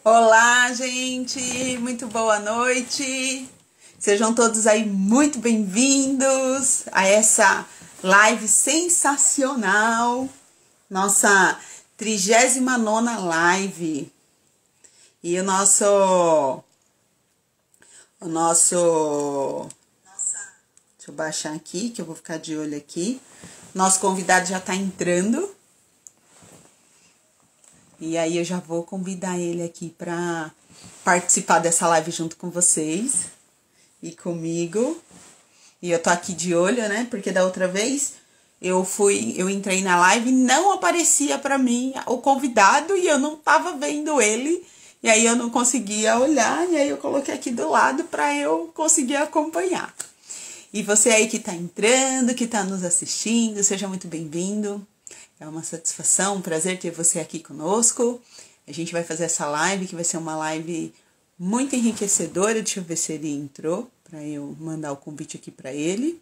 Olá, gente! Muito boa noite! Sejam todos aí muito bem-vindos a essa live sensacional, nossa 39ª live. E deixa eu baixar aqui, que eu vou ficar de olho aqui. Nosso convidado já está entrando. E aí eu já vou convidar ele aqui para participar dessa live junto com vocês e comigo. E eu tô aqui de olho, né? Porque da outra vez eu entrei na live e não aparecia para mim o convidado e eu não tava vendo ele. E aí eu não conseguia olhar, e aí eu coloquei aqui do lado para eu conseguir acompanhar. E você aí que tá entrando, que tá nos assistindo, seja muito bem-vindo. É uma satisfação, um prazer ter você aqui conosco. A gente vai fazer essa live, que vai ser uma live muito enriquecedora. Deixa eu ver se ele entrou, para eu mandar o convite aqui para ele.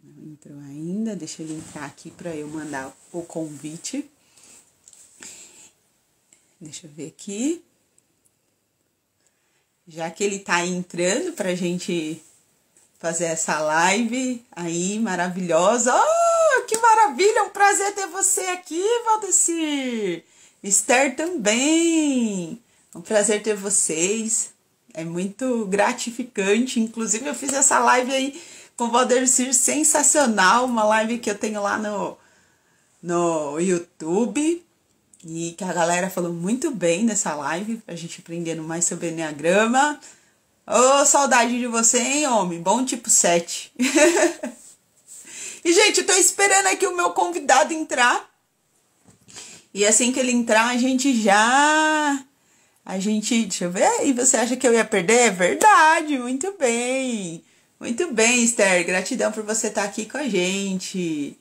Não entrou ainda, deixa ele entrar aqui para eu mandar o convite. Deixa eu ver aqui. Já que ele tá entrando pra gente fazer essa live aí maravilhosa. Oh, que maravilha! É um prazer ter você aqui, Valdecir. Esther também. É um prazer ter vocês. É muito gratificante. Inclusive, eu fiz essa live aí com o Valdecir sensacional. Uma live que eu tenho lá no YouTube. E que a galera falou muito bem nessa live, a gente aprendendo mais sobre Enneagrama. Ô, saudade de você, hein, homem? Bom tipo 7. E, gente, eu tô esperando aqui o meu convidado entrar. E assim que ele entrar, deixa eu ver, e você acha que eu ia perder? É verdade, muito bem. Muito bem, Esther, gratidão por você estar aqui com a gente.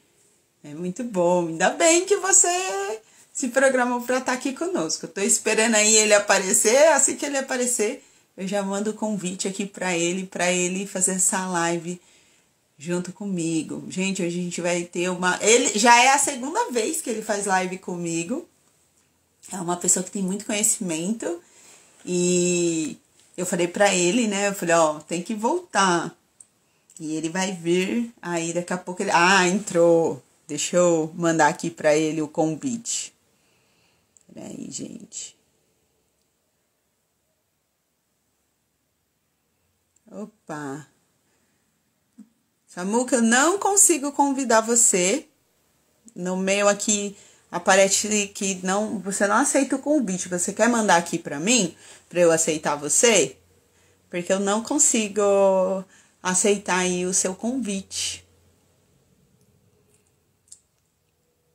É muito bom, ainda bem que você se programou para estar aqui conosco. Eu tô esperando aí ele aparecer, assim que ele aparecer, eu já mando o convite aqui para ele fazer essa live junto comigo. Gente, hoje a gente vai ter ele já é a segunda vez que ele faz live comigo. É uma pessoa que tem muito conhecimento e eu falei para ele, né? Eu falei, ó, tem que voltar. E ele vai vir, aí daqui a pouco ele... Ah, entrou. Deixa eu mandar aqui para ele o convite. Peraí, gente. Opa. Samuca, eu não consigo convidar você. No meu aqui aparece que você não aceita o convite. Você quer mandar aqui para mim, para eu aceitar você? Porque eu não consigo aceitar aí o seu convite.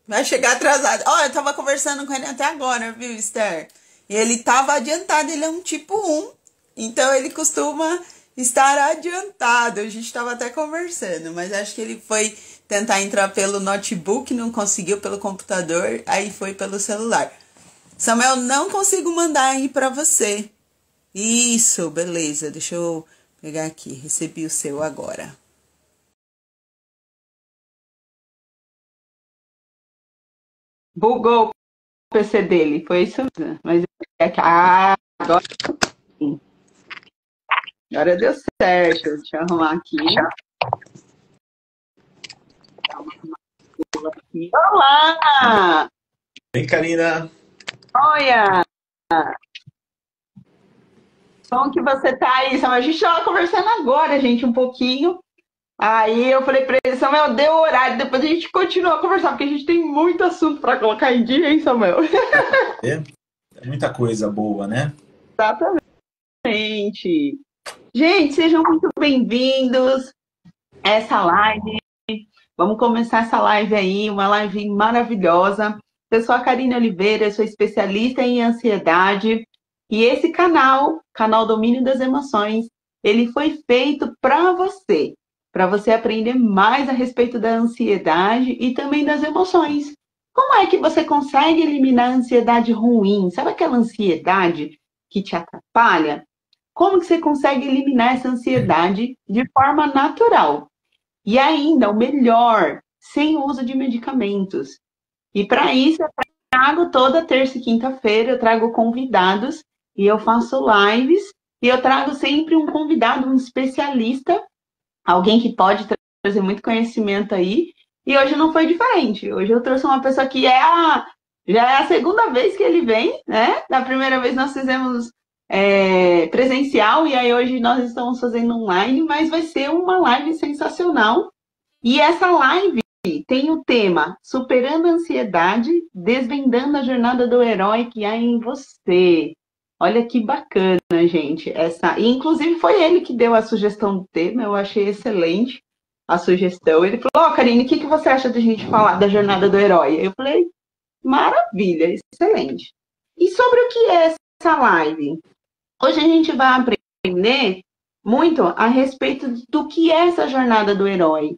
Vai chegar atrasado. Ó, eu tava conversando com ele até agora, viu, Esther? E ele tava adiantado, ele é um tipo 1. Então ele costuma estar adiantado. A gente tava até conversando, mas acho que ele foi tentar entrar pelo notebook, não conseguiu pelo computador, aí foi pelo celular. Samuel, não consigo mandar aí pra você. Isso, beleza. Deixa eu pegar aqui. Recebi o seu agora. Bugou o PC dele, foi isso mesmo. Mas agora sim. Agora deu certo. Deixa eu arrumar aqui. Olá! Oi, Karina. Olha! Como que você tá aí, Samuel? A gente estava conversando agora, gente, um pouquinho. Aí eu falei pra ele, Samuel, deu horário, depois a gente continua a conversar, porque a gente tem muito assunto para colocar em dia, hein, Samuel? É muita coisa boa, né? Exatamente. Gente, sejam muito bem-vindos a essa live. Vamos começar essa live aí, uma live maravilhosa. Eu sou a Karine Oliveira, sou especialista em ansiedade. E esse canal Domínio das Emoções, ele foi feito para você aprender mais a respeito da ansiedade e também das emoções. Como é que você consegue eliminar a ansiedade ruim? Sabe aquela ansiedade que te atrapalha? Como que você consegue eliminar essa ansiedade de forma natural? E ainda, o melhor, sem uso de medicamentos. E para isso, eu trago toda terça e quinta-feira, eu trago convidados e eu faço lives. E eu trago sempre um convidado, um especialista, alguém que pode trazer muito conhecimento aí. E hoje não foi diferente. Hoje eu trouxe uma pessoa que já é a segunda vez que ele vem, né? Da primeira vez nós fizemos presencial e aí hoje nós estamos fazendo online, mas vai ser uma live sensacional. E essa live tem o tema Superando a Ansiedade, Desvendando a Jornada do Herói que há em você. Olha que bacana, gente. E, inclusive, foi ele que deu a sugestão do tema. Eu achei excelente a sugestão. Ele falou, Karine, o que você acha da gente falar da jornada do herói? Eu falei, maravilha, excelente. E sobre o que é essa live? Hoje a gente vai aprender muito a respeito do que é essa jornada do herói.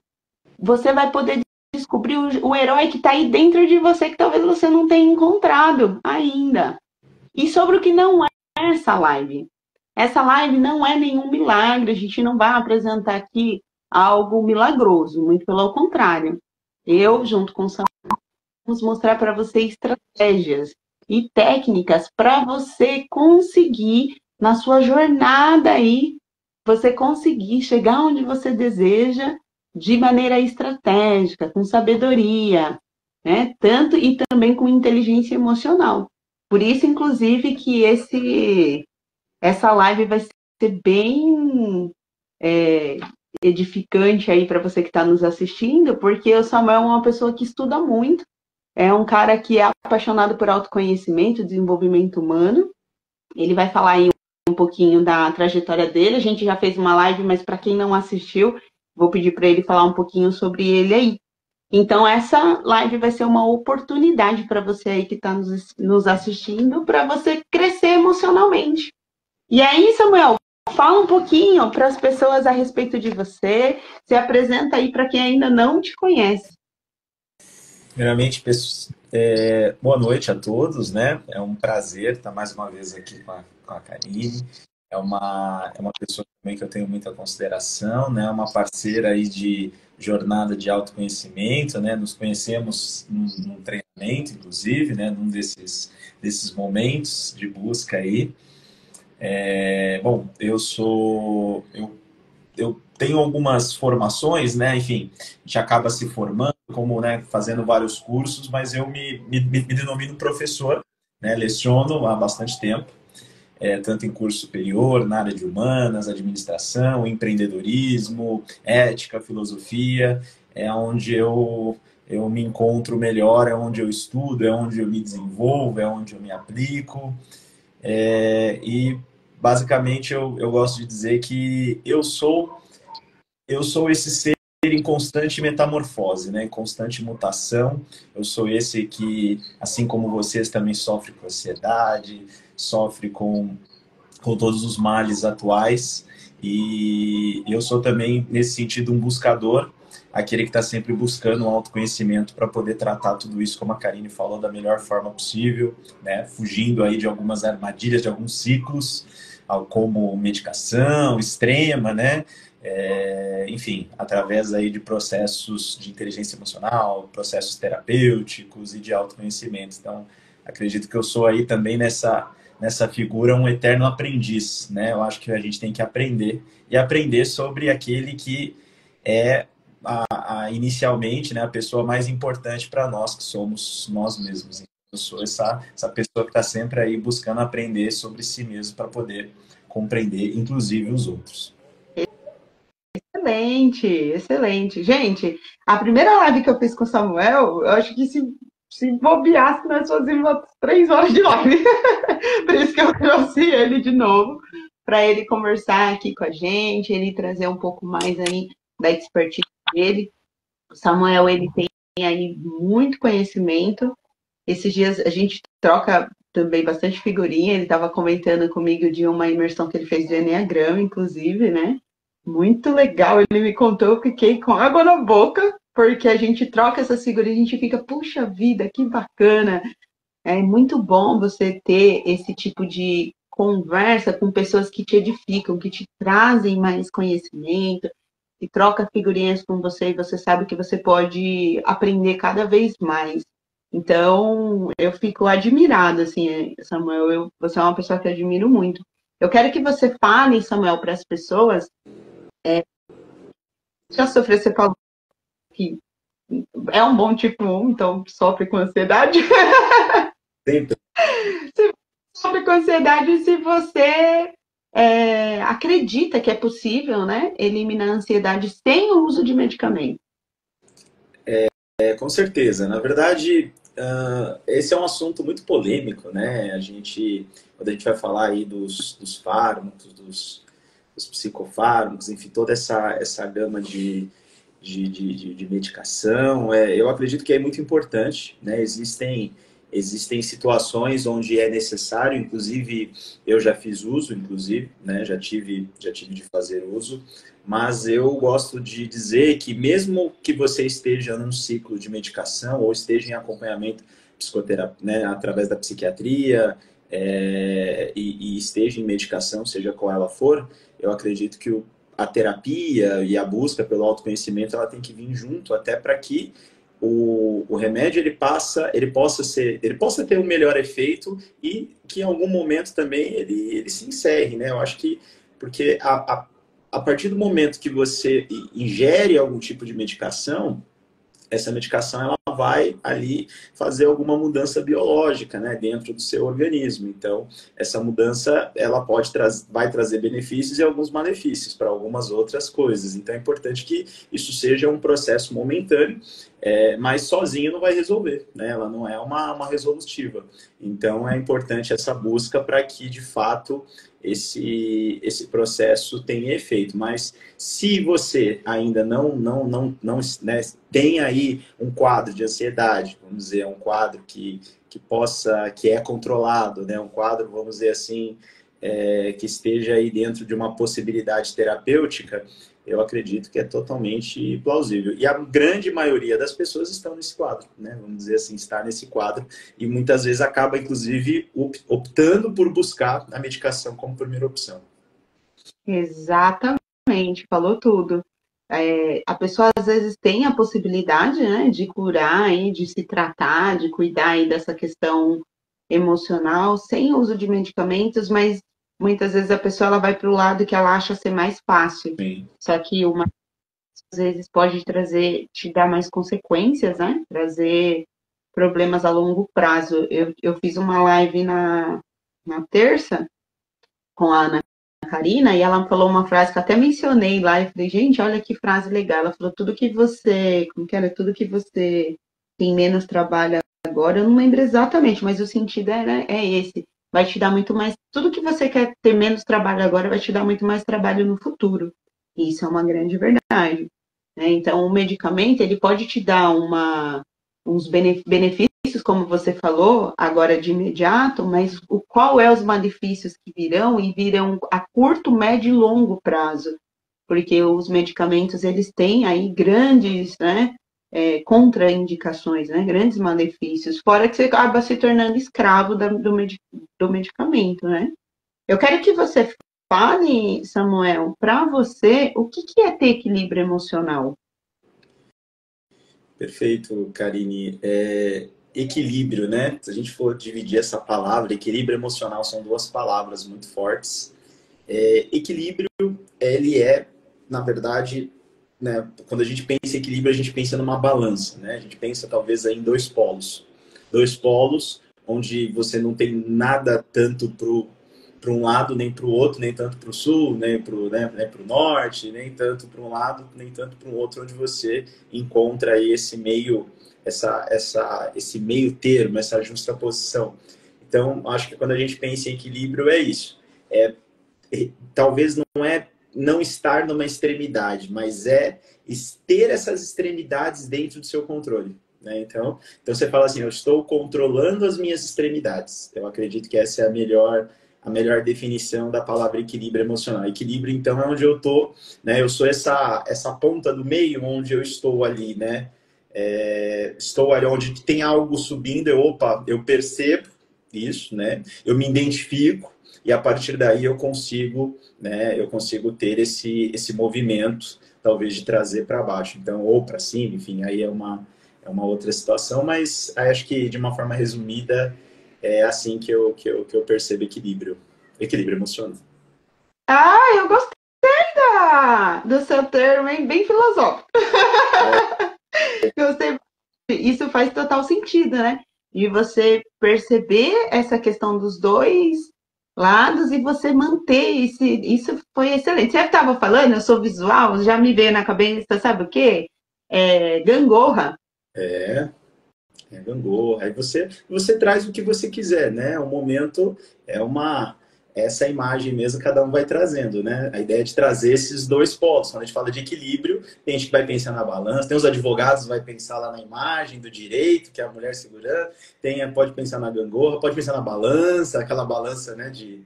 Você vai poder descobrir o herói que está aí dentro de você, que talvez você não tenha encontrado ainda. E sobre o que não é essa live. Essa live não é nenhum milagre, a gente não vai apresentar aqui algo milagroso, muito pelo contrário. Eu, junto com o Samuel, vamos mostrar para você estratégias e técnicas para você conseguir, na sua jornada aí, você conseguir chegar onde você deseja de maneira estratégica, com sabedoria, né? Tanto e também com inteligência emocional. Por isso, inclusive, que essa live vai ser bem edificante aí para você que está nos assistindo, porque o Samuel é uma pessoa que estuda muito, é um cara que é apaixonado por autoconhecimento, desenvolvimento humano. Ele vai falar aí um pouquinho da trajetória dele. A gente já fez uma live, mas para quem não assistiu, vou pedir para ele falar um pouquinho sobre ele aí. Então, essa live vai ser uma oportunidade para você aí que está nos assistindo, para você crescer emocionalmente. E aí, Samuel, fala um pouquinho para as pessoas a respeito de você, se apresenta aí para quem ainda não te conhece. Primeiramente, boa noite a todos, né? É um prazer estar mais uma vez aqui com a Karine. É uma pessoa também que eu tenho muita consideração, né? Uma parceira aí de jornada de autoconhecimento, né? Nos conhecemos num treinamento, inclusive, né? Num desses momentos de busca aí. Bom, eu tenho algumas formações, né? Enfim, a gente acaba se formando, como, né, fazendo vários cursos, mas eu me denomino professor, né? Leciono há bastante tempo, tanto em curso superior, na área de humanas, administração, empreendedorismo, ética, filosofia, é onde eu me encontro melhor, é onde eu estudo, é onde eu me desenvolvo, é onde eu me aplico. E basicamente eu gosto de dizer que eu sou esse ser em constante metamorfose, né? Em constante mutação. Eu sou esse que, assim como vocês, também sofre com ansiedade, sofre com todos os males atuais. E eu sou também, nesse sentido, um buscador, aquele que está sempre buscando um autoconhecimento para poder tratar tudo isso, como a Karine falou, da melhor forma possível, né? Fugindo aí de algumas armadilhas, de alguns ciclos, como medicação extrema, né? Enfim, através aí de processos de inteligência emocional, processos terapêuticos e de autoconhecimento. Então, acredito que eu sou aí também nessa figura um eterno aprendiz, né? Eu acho que a gente tem que aprender e aprender sobre aquele que é inicialmente, né, a pessoa mais importante para nós, que somos nós mesmos. Eu sou essa pessoa que está sempre aí buscando aprender sobre si mesmo para poder compreender, inclusive, os outros. Excelente, excelente. Gente, a primeira live que eu fiz com o Samuel, eu acho que se bobeasse, nós fazíamos 3 horas de live. Por isso que eu trouxe ele de novo, para ele conversar aqui com a gente, ele trazer um pouco mais aí da expertise dele. O Samuel, ele tem aí muito conhecimento. Esses dias a gente troca também bastante figurinha, ele estava comentando comigo de uma imersão que ele fez de Enneagrama, inclusive, né? Muito legal, ele me contou, eu fiquei com água na boca, porque a gente troca essas figurinhas, a gente fica, puxa vida, que bacana. É muito bom você ter esse tipo de conversa com pessoas que te edificam, que te trazem mais conhecimento, que troca figurinhas com você e você sabe que você pode aprender cada vez mais. Então, eu fico admirada, assim, Samuel, você é uma pessoa que eu admiro muito. Eu quero que você fale, Samuel, para as pessoas, já sofreu, você falou que é um bom tipo 1, então sofre com ansiedade. Sempre. Sofre com ansiedade se você acredita que é possível, né, eliminar a ansiedade sem o uso de medicamento. Com certeza. Na verdade, esse é um assunto muito polêmico, né? Quando a gente vai falar aí dos fármacos, dos psicofármacos, enfim, toda essa gama de medicação, eu acredito que é muito importante, né? Existem situações onde é necessário, inclusive eu já fiz uso, inclusive, né? Já tive de fazer uso, mas eu gosto de dizer que mesmo que você esteja num ciclo de medicação ou esteja em acompanhamento psicoterapia, né, através da psiquiatria, e esteja em medicação, seja qual ela for, eu acredito que a terapia e a busca pelo autoconhecimento ela tem que vir junto, até para que o remédio ele possa ter um melhor efeito e que em algum momento também ele se encerre, né? Eu acho que porque a partir do momento que você ingere algum tipo de medicação, essa medicação ela vai ali fazer alguma mudança biológica, né, dentro do seu organismo. Então, essa mudança ela vai trazer benefícios e alguns malefícios para algumas outras coisas. Então, é importante que isso seja um processo momentâneo, mas sozinho não vai resolver, né? Ela não é uma resolutiva. Então, é importante essa busca para que, de fato, esse processo tenha efeito. Mas se você ainda não né, tem aí um quadro de ansiedade, vamos dizer, um quadro que é controlado, né, um quadro, vamos dizer assim, que esteja aí dentro de uma possibilidade terapêutica, eu acredito que é totalmente plausível. E a grande maioria das pessoas estão nesse quadro, né? Vamos dizer assim, está nesse quadro e muitas vezes acaba, inclusive, optando por buscar a medicação como primeira opção. Exatamente, falou tudo. A pessoa às vezes tem a possibilidade, né, de curar e de se tratar, de cuidar aí dessa questão emocional sem uso de medicamentos, mas muitas vezes a pessoa ela vai para o lado que ela acha ser mais fácil. Sim. Só que uma às vezes pode te dar mais consequências, né? Trazer problemas a longo prazo. Eu fiz uma live na terça com a Ana Karina, e ela falou uma frase que eu até mencionei lá, e falei, gente, olha que frase legal. Ela falou, como que era? Tudo que você tem menos trabalho agora, eu não lembro exatamente, mas o sentido é esse. Vai te dar muito mais, tudo que você quer ter menos trabalho agora vai te dar muito mais trabalho no futuro. E isso é uma grande verdade. Né? Então, o medicamento, ele pode te dar uns benefícios, como você falou, agora de imediato, mas qual é os malefícios que virão e virão a curto, médio e longo prazo? Porque os medicamentos, eles têm aí grandes, né, contraindicações, né, grandes malefícios, fora que você acaba se tornando escravo do medicamento, né? Eu quero que você fale, Samuel, para você, o que é ter equilíbrio emocional? Perfeito, Karine. Equilíbrio, né? Se a gente for dividir essa palavra, equilíbrio emocional são duas palavras muito fortes. Equilíbrio, ele na verdade, né, quando a gente pensa em equilíbrio, a gente pensa numa balança, né? A gente pensa talvez aí em dois polos. Dois polos onde você não tem nada tanto para um lado nem para o outro, nem tanto para o sul, nem para o norte, nem tanto para um lado, nem tanto para o outro, onde você encontra aí esse meio termo, essa justa posição. Então, acho que quando a gente pensa em equilíbrio é isso. Talvez não é não estar numa extremidade, mas ter essas extremidades dentro do seu controle. Né? Então você fala assim, eu estou controlando as minhas extremidades. Eu acredito que essa é a melhor definição da palavra equilíbrio emocional. Equilíbrio, então, é onde eu estou, né? Eu sou essa ponta do meio onde eu estou ali, né? Estou ali onde tem algo subindo, eu percebo isso, né? Eu me identifico e a partir daí eu consigo, né? Eu consigo ter esse movimento, talvez de trazer para baixo, então ou para cima, enfim, aí é é uma outra situação, mas acho que de uma forma resumida é assim que eu percebo equilíbrio, equilíbrio emocional. Ah, eu gostei do seu termo, hein? Bem filosófico. Gostei. Isso faz total sentido, né? De você perceber essa questão dos dois lados e você manter isso foi excelente. Você estava falando, eu sou visual, já me veio na cabeça, sabe o quê? Gangorra. É, é gangorra. Aí você traz o que você quiser, né? O momento é essa imagem mesmo, cada um vai trazendo, né? A ideia é de trazer esses dois polos. Quando a gente fala de equilíbrio, tem gente que vai pensar na balança, tem os advogados que vai pensar lá na imagem do direito, que é a mulher segurando, pode pensar na gangorra, pode pensar na balança, aquela balança, né, de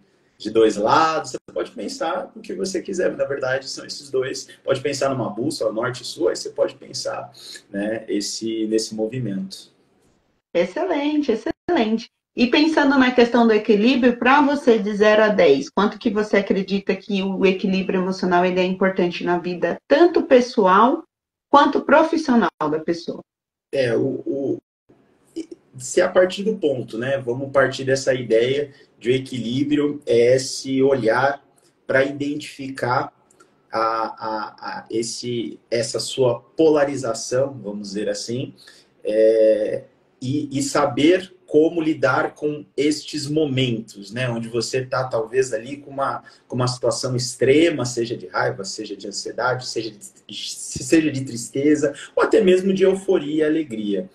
dois lados. Você pode pensar o que você quiser, mas na verdade são esses dois. Pode pensar numa bússola norte e sul, aí você pode pensar, né, nesse movimento. Excelente, excelente. E pensando na questão do equilíbrio, para você de 0 a 10, quanto que você acredita que o equilíbrio emocional ele é importante na vida, tanto pessoal quanto profissional da pessoa? É, se a partir do ponto, né? Vamos partir dessa ideia de o equilíbrio é se olhar para identificar essa sua polarização, vamos dizer assim, e saber como lidar com estes momentos, né? Onde você está talvez ali com uma situação extrema, seja de raiva, seja de ansiedade, seja de tristeza, ou até mesmo de euforia e alegria.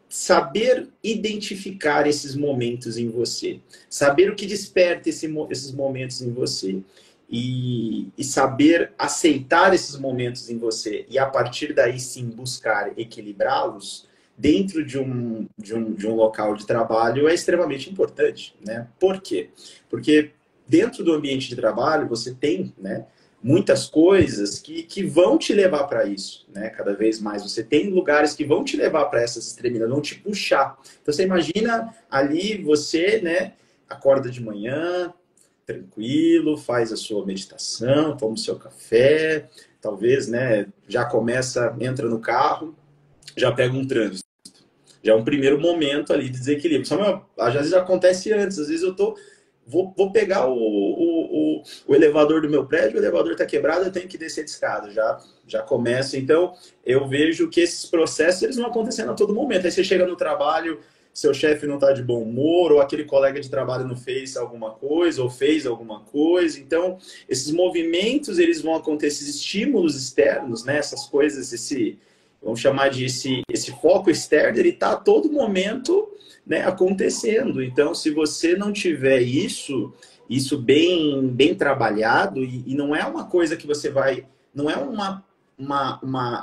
Saber identificar esses momentos em você, saber o que desperta esses momentos em você e saber aceitar esses momentos em você e a partir daí sim buscar equilibrá-los dentro de um local de trabalho é extremamente importante, né? Por quê? Porque dentro do ambiente de trabalho você tem, né, muitas coisas que vão te levar para isso, né? Cada vez mais você tem lugares que vão te levar para essas extremidades, vão te puxar. Então você imagina ali você, né, acorda de manhã, tranquilo, faz a sua meditação, toma o seu café, talvez, né, já começa, entra no carro, já pega um trânsito. Já é um primeiro momento ali de desequilíbrio. Só, às vezes acontece antes, às vezes eu vou pegar o elevador do meu prédio, o elevador está quebrado, eu tenho que descer de escada. Já começa. Então, eu vejo que esses processos eles vão acontecendo a todo momento. Aí você chega no trabalho, seu chefe não está de bom humor, ou aquele colega de trabalho não fez alguma coisa, ou fez alguma coisa. Então, esses movimentos eles vão acontecer, esses estímulos externos, né? Essas coisas, vamos chamar de esse foco externo, ele está a todo momento, né, acontecendo. Então, se você não tiver isso bem trabalhado, e não é uma coisa que você vai, não é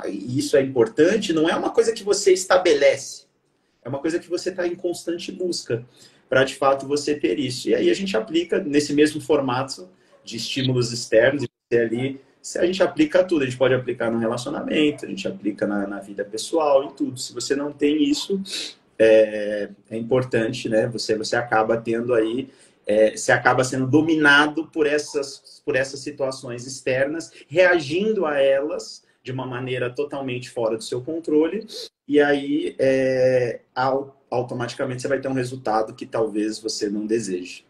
e isso é importante, não é uma coisa que você estabelece, é uma coisa que você está em constante busca para, de fato, você ter isso. E aí a gente aplica nesse mesmo formato de estímulos externos, e você ali, se a gente aplica tudo, a gente pode aplicar no relacionamento, a gente aplica na vida pessoal, em tudo. Se você não tem isso, é importante, né? Você acaba tendo aí, você acaba sendo dominado por essas situações externas, reagindo a elas de uma maneira totalmente fora do seu controle, e aí automaticamente você vai ter um resultado que talvez você não deseje.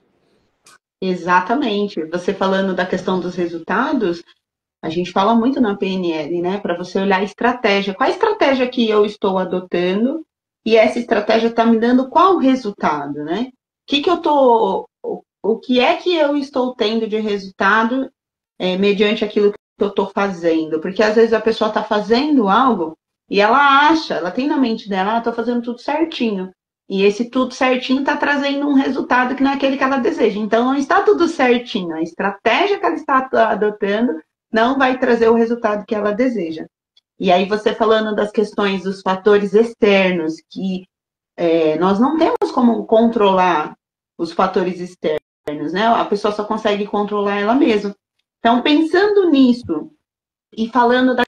Exatamente. Você falando da questão dos resultados, a gente fala muito na PNL, né? Para você olhar a estratégia. Qual a estratégia que eu estou adotando e essa estratégia está me dando qual resultado, né? O que é que eu estou tendo de resultado mediante aquilo que eu estou fazendo? Porque às vezes a pessoa está fazendo algo e ela tem na mente dela, estou fazendo tudo certinho. E esse tudo certinho está trazendo um resultado que não é aquele que ela deseja. Então não está tudo certinho. A estratégia que ela está adotando não vai trazer o resultado que ela deseja. E aí você falando das questões dos fatores externos, que nós não temos como controlar os fatores externos, né? A pessoa só consegue controlar ela mesma. Então, pensando nisso e falando da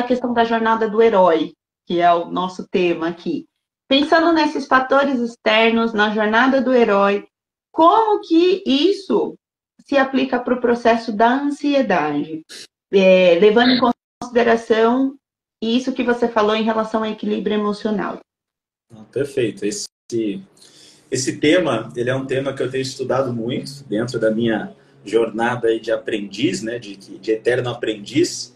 questão da jornada do herói, que é o nosso tema aqui, pensando nesses fatores externos, na jornada do herói, como que isso se aplica para o processo da ansiedade? Levando em consideração e isso que você falou em relação ao equilíbrio emocional. Perfeito. Esse tema, ele é um tema que eu tenho estudado muito dentro da minha jornada aí de aprendiz, né, de eterno aprendiz.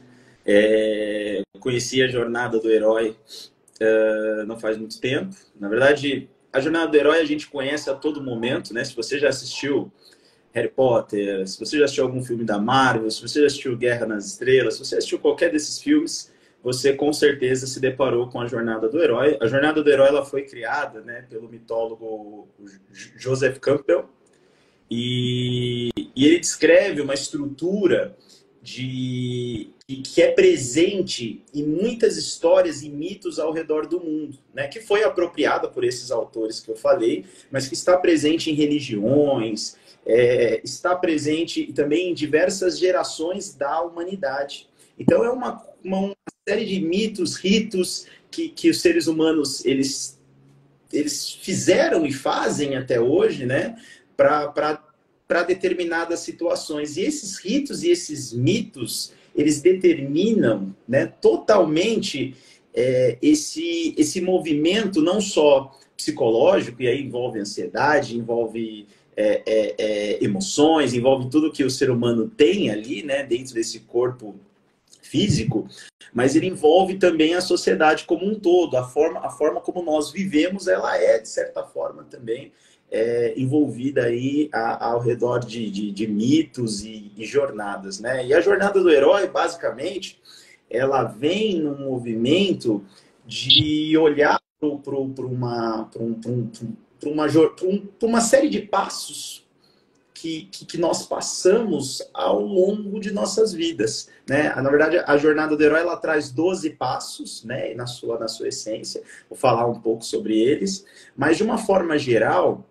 Conheci a jornada do herói não faz muito tempo. Na verdade, a jornada do herói a gente conhece a todo momento, né? Se você já assistiu Harry Potter, se você já assistiu algum filme da Marvel, se você já assistiu Guerra nas Estrelas, se você assistiu qualquer desses filmes, você com certeza se deparou com a jornada do herói. A jornada do herói ela foi criada, né, pelo mitólogo Joseph Campbell e ele descreve uma estrutura que é presente em muitas histórias e mitos ao redor do mundo, né? Que foi apropriada por esses autores que eu falei, mas que está presente em religiões, está presente também em diversas gerações da humanidade. Então é uma série de mitos, ritos que os seres humanos eles fizeram e fazem até hoje, né? Para determinadas situações. E esses ritos e esses mitos, eles determinam, né, totalmente esse movimento, não só psicológico, e aí envolve ansiedade, envolve emoções, envolve tudo que o ser humano tem ali, né, dentro desse corpo físico, mas ele envolve também a sociedade como um todo, a forma como nós vivemos, ela é, de certa forma, também envolvida aí ao redor de mitos e jornadas, né? E a jornada do herói, basicamente, ela vem num movimento de olhar para uma série de passos que nós passamos ao longo de nossas vidas, né? Na verdade, a jornada do herói ela traz 12 passos, né? Na sua essência, vou falar um pouco sobre eles, mas de uma forma geral,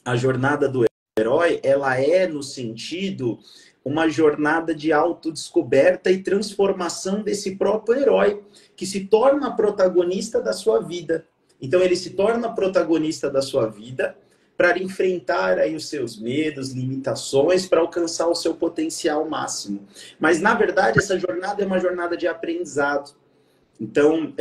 a jornada do herói, ela é no sentido uma jornada de autodescoberta e transformação desse próprio herói, que se torna protagonista da sua vida. Então ele se torna protagonista da sua vida para enfrentar aí os seus medos, limitações, para alcançar o seu potencial máximo. Mas na verdade essa jornada é uma jornada de aprendizado. Então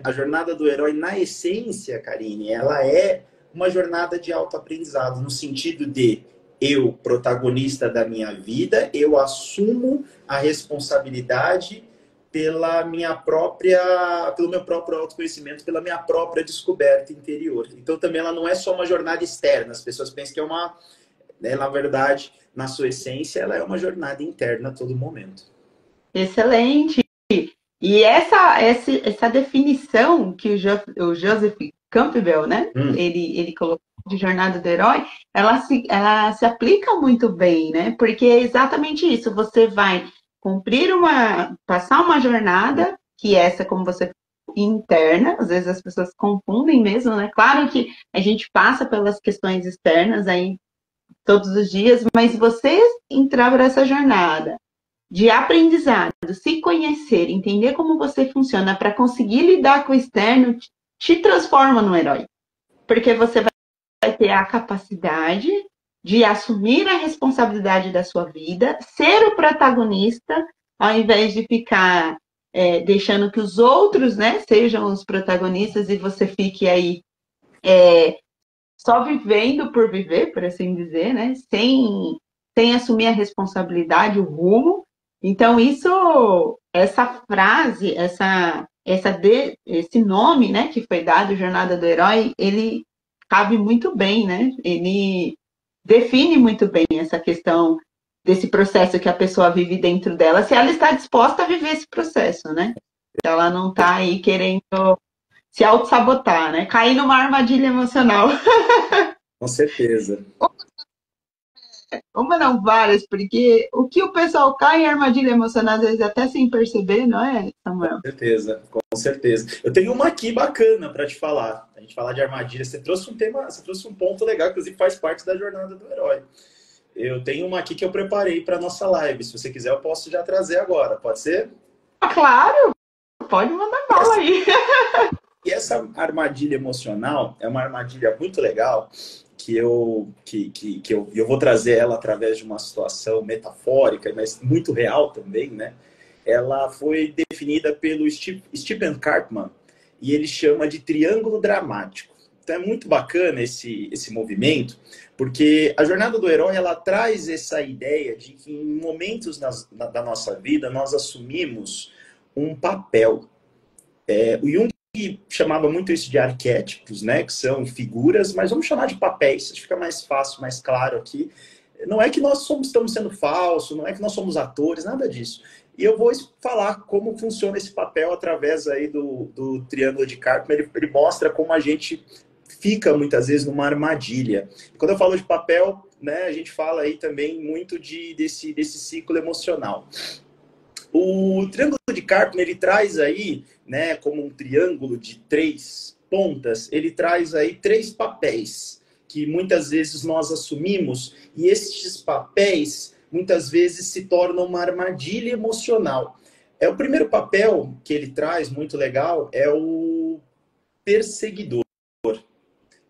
a jornada do herói na essência, Karine, ela é uma jornada de autoaprendizado, no sentido de eu, protagonista da minha vida, eu assumo a responsabilidade pelo meu próprio autoconhecimento, pela minha própria descoberta interior. Então também ela não é só uma jornada externa, as pessoas pensam que é né, na verdade, na sua essência, ela é uma jornada interna a todo momento. Excelente! E essa definição que o Joseph Campbell, né? Ele colocou de jornada do herói, ela se aplica muito bem, né? Porque é exatamente isso. Você vai passar uma jornada, que essa, como você interna, às vezes as pessoas confundem mesmo, né? Claro que a gente passa pelas questões externas aí todos os dias, mas você entrar para essa jornada de aprendizado, se conhecer, entender como você funciona para conseguir lidar com o externo, te transforma no herói. Porque você vai ter a capacidade de assumir a responsabilidade da sua vida, ser o protagonista, ao invés de ficar deixando que os outros, né, sejam os protagonistas e você fique aí só vivendo por viver, por assim dizer, né, sem assumir a responsabilidade, o rumo. Então, essa frase, esse nome, né, que foi dado, Jornada do Herói, ele cabe muito bem, né? Ele define muito bem essa questão desse processo que a pessoa vive dentro dela, se ela está disposta a viver esse processo, né? Se ela não está aí querendo se auto-sabotar, né? Cair numa armadilha emocional. Com certeza. Uma não, várias, porque o que o pessoal cai em armadilha emocional, às vezes até sem perceber, não é, Samuel? Com certeza, com certeza. Eu tenho uma aqui bacana para te falar. A gente falar de armadilha. Você trouxe um ponto legal, que inclusive faz parte da jornada do herói. Eu tenho uma aqui que eu preparei para nossa live. Se você quiser, eu posso já trazer agora. Pode ser? Claro! Pode mandar bala aí. E essa armadilha emocional é uma armadilha muito legal que eu vou trazer ela através de uma situação metafórica, mas muito real também, né? ela foi definida pelo Stephen Karpman e ele chama de triângulo dramático. Então é muito bacana esse movimento, porque a jornada do herói ela traz essa ideia de que em momentos da nossa vida nós assumimos um papel. O Jung chamava muito isso de arquétipos, né, que são figuras, mas vamos chamar de papéis, isso fica mais fácil, mais claro aqui. Não é que nós estamos sendo falsos, não é que nós somos atores, nada disso. E eu vou falar como funciona esse papel através aí do Triângulo de Karpman. Ele mostra como a gente fica muitas vezes numa armadilha. Quando eu falo de papel, né, a gente fala aí também muito desse ciclo emocional. O Triângulo de Karpman, ele traz aí, né, como um triângulo de 3 pontas, ele traz aí 3 papéis que muitas vezes nós assumimos, e esses papéis muitas vezes se tornam uma armadilha emocional. O primeiro papel que ele traz, muito legal, é o perseguidor.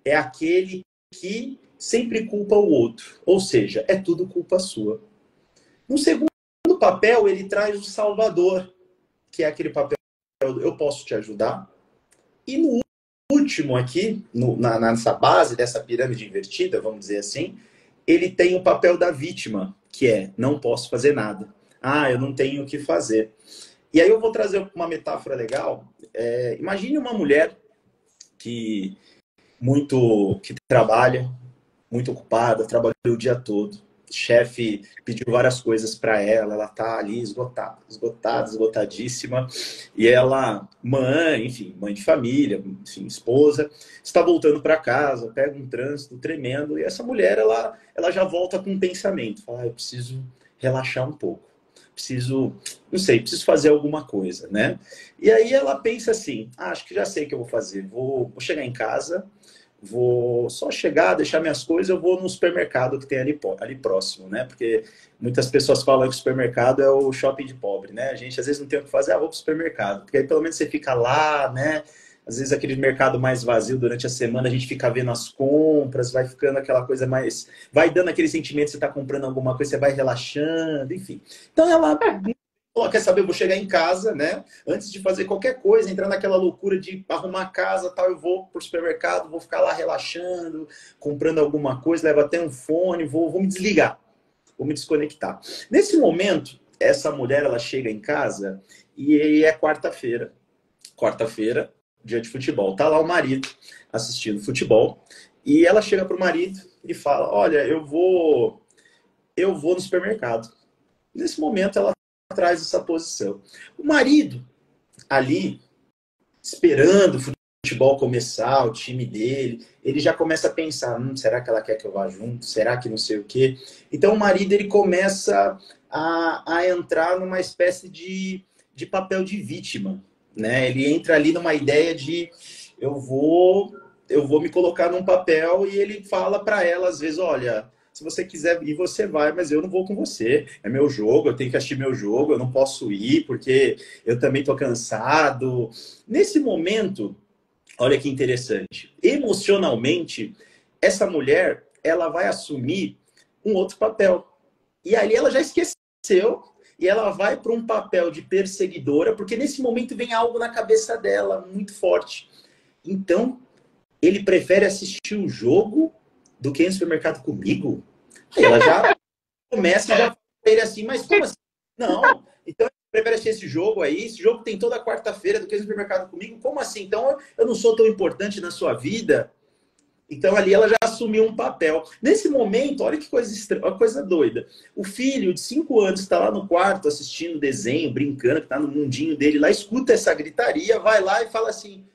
É aquele que sempre culpa o outro, ou seja, é tudo culpa sua. No segundo papel, ele traz o salvador, que é aquele papel, eu posso te ajudar. E no último aqui, nessa base dessa pirâmide invertida, vamos dizer assim, ele tem o papel da vítima, que é, não posso fazer nada. Eu não tenho o que fazer. E aí eu vou trazer uma metáfora legal. Imagine uma mulher que trabalha, muito ocupada, trabalhou o dia todo. O chefe pediu várias coisas para ela tá ali esgotadíssima. E ela, mãe de família, enfim, esposa, está voltando para casa, pega um trânsito tremendo. E essa mulher, ela já volta com um pensamento. Fala, eu preciso relaxar um pouco. Preciso fazer alguma coisa, né? E aí ela pensa assim, acho que já sei o que eu vou fazer. Vou chegar em casa, vou só chegar, deixar minhas coisas, eu vou no supermercado que tem ali próximo, né? Porque muitas pessoas falam que o supermercado é o shopping de pobre, né? A gente às vezes não tem o que fazer, vou pro supermercado. Porque aí pelo menos você fica lá, né? Às vezes aquele mercado mais vazio durante a semana, a gente fica vendo as compras, vai ficando aquela coisa mais... Vai dando aquele sentimento que você está comprando alguma coisa, você vai relaxando, enfim. Então ela... quer saber, eu vou chegar em casa, né? Antes de fazer qualquer coisa, entrar naquela loucura de arrumar a casa, tal, eu vou pro supermercado, vou ficar lá relaxando, comprando alguma coisa, levo até um fone, vou me desligar, vou me desconectar. Nesse momento, essa mulher, ela chega em casa e é quarta-feira. Quarta-feira, dia de futebol. Tá lá o marido assistindo futebol e ela chega pro marido e fala, olha, eu vou no supermercado. Nesse momento, ela traz essa posição. O marido, ali, esperando o futebol começar, o time dele, ele já começa a pensar, será que ela quer que eu vá junto? Será que não sei o quê? Então, o marido, ele começa a entrar numa espécie de papel de vítima, né? Ele entra ali numa ideia de eu vou me colocar num papel e ele fala para ela, às vezes, olha... Se você quiser ir, você vai, mas eu não vou com você. É meu jogo, eu tenho que assistir meu jogo, eu não posso ir porque eu também estou cansado. Nesse momento, olha que interessante, emocionalmente, essa mulher, ela vai assumir um outro papel. E ali ela já esqueceu e ela vai para um papel de perseguidora, porque nesse momento vem algo na cabeça dela muito forte. Então, ele prefere assistir o jogo do que ir no supermercado comigo? Aí ela já começa já ele assim, mas como assim? Não, então eu prefiro assistir esse jogo aí, esse jogo tem toda quarta-feira do que ir no supermercado comigo, como assim? Então eu não sou tão importante na sua vida? Então ali ela já assumiu um papel. Nesse momento, olha que coisa estranha, uma coisa doida. O filho de 5 anos está lá no quarto assistindo desenho, brincando, que está no mundinho dele lá, escuta essa gritaria, vai lá e fala assim,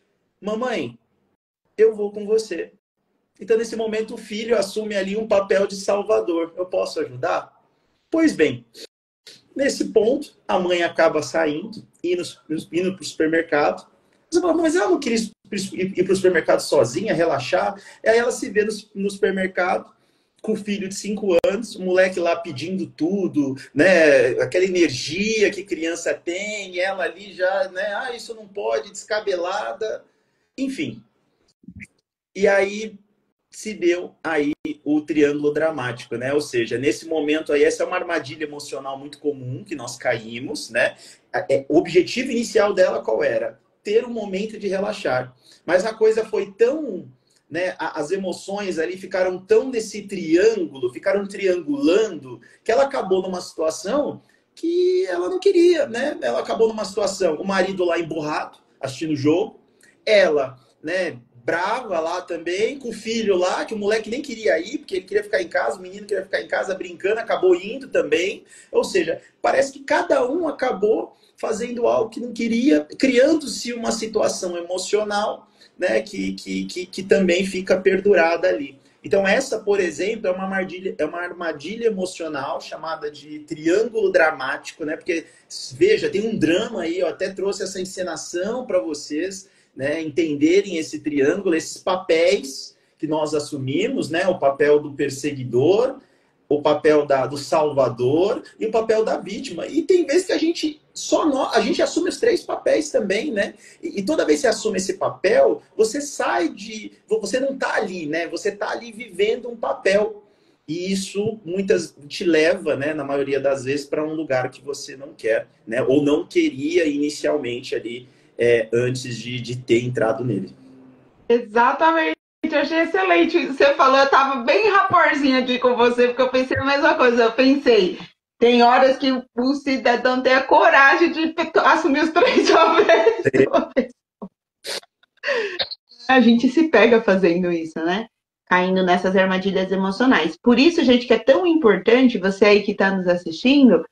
mamãe, eu vou com você. Então, nesse momento, o filho assume ali um papel de salvador. Eu posso ajudar? Pois bem, nesse ponto, a mãe acaba saindo, indo para o supermercado. Você fala, mas ela não queria ir para o supermercado sozinha, relaxar. E aí ela se vê no supermercado com o filho de 5 anos, o moleque lá pedindo tudo, né? Aquela energia que criança tem, ela ali já, né? Isso não pode, descabelada. Enfim. E aí se deu aí o triângulo dramático, né? Ou seja, nesse momento aí, essa é uma armadilha emocional muito comum que nós caímos, né? O objetivo inicial dela qual era? Ter um momento de relaxar. Mas a coisa foi tão, né? As emoções ali ficaram tão nesse triângulo, ficaram triangulando, que ela acabou numa situação que ela não queria, né? Ela acabou numa situação, o marido lá emburrado, assistindo o jogo, ela, né, brava lá também, com o filho lá, que o moleque nem queria ir, porque ele queria ficar em casa, o menino queria ficar em casa brincando, acabou indo também. Ou seja, parece que cada um acabou fazendo algo que não queria, criando-se uma situação emocional, né, que também fica perdurada ali. Então, essa, por exemplo, é uma armadilha emocional chamada de triângulo dramático, né? Porque, veja, tem um drama aí, eu até trouxe essa encenação para vocês, né, entenderem esse triângulo, esses papéis que nós assumimos, né, o papel do perseguidor, o papel do salvador e o papel da vítima. E tem vezes que a gente assume os três papéis também, né? E toda vez que você assume esse papel, você você não está ali, né? Você está ali vivendo um papel. E isso te leva, né, na maioria das vezes, para um lugar que você não quer, né? Ou não queria inicialmente ali, antes de ter entrado nele. Exatamente, eu achei excelente. Você falou, eu tava bem raporzinha aqui com você, porque eu pensei a mesma coisa. Eu pensei, tem horas que o cidadão tem a coragem de assumir os três papéis. A gente se pega fazendo isso, né? Caindo nessas armadilhas emocionais. Por isso, gente, que é tão importante, você aí que está nos assistindo,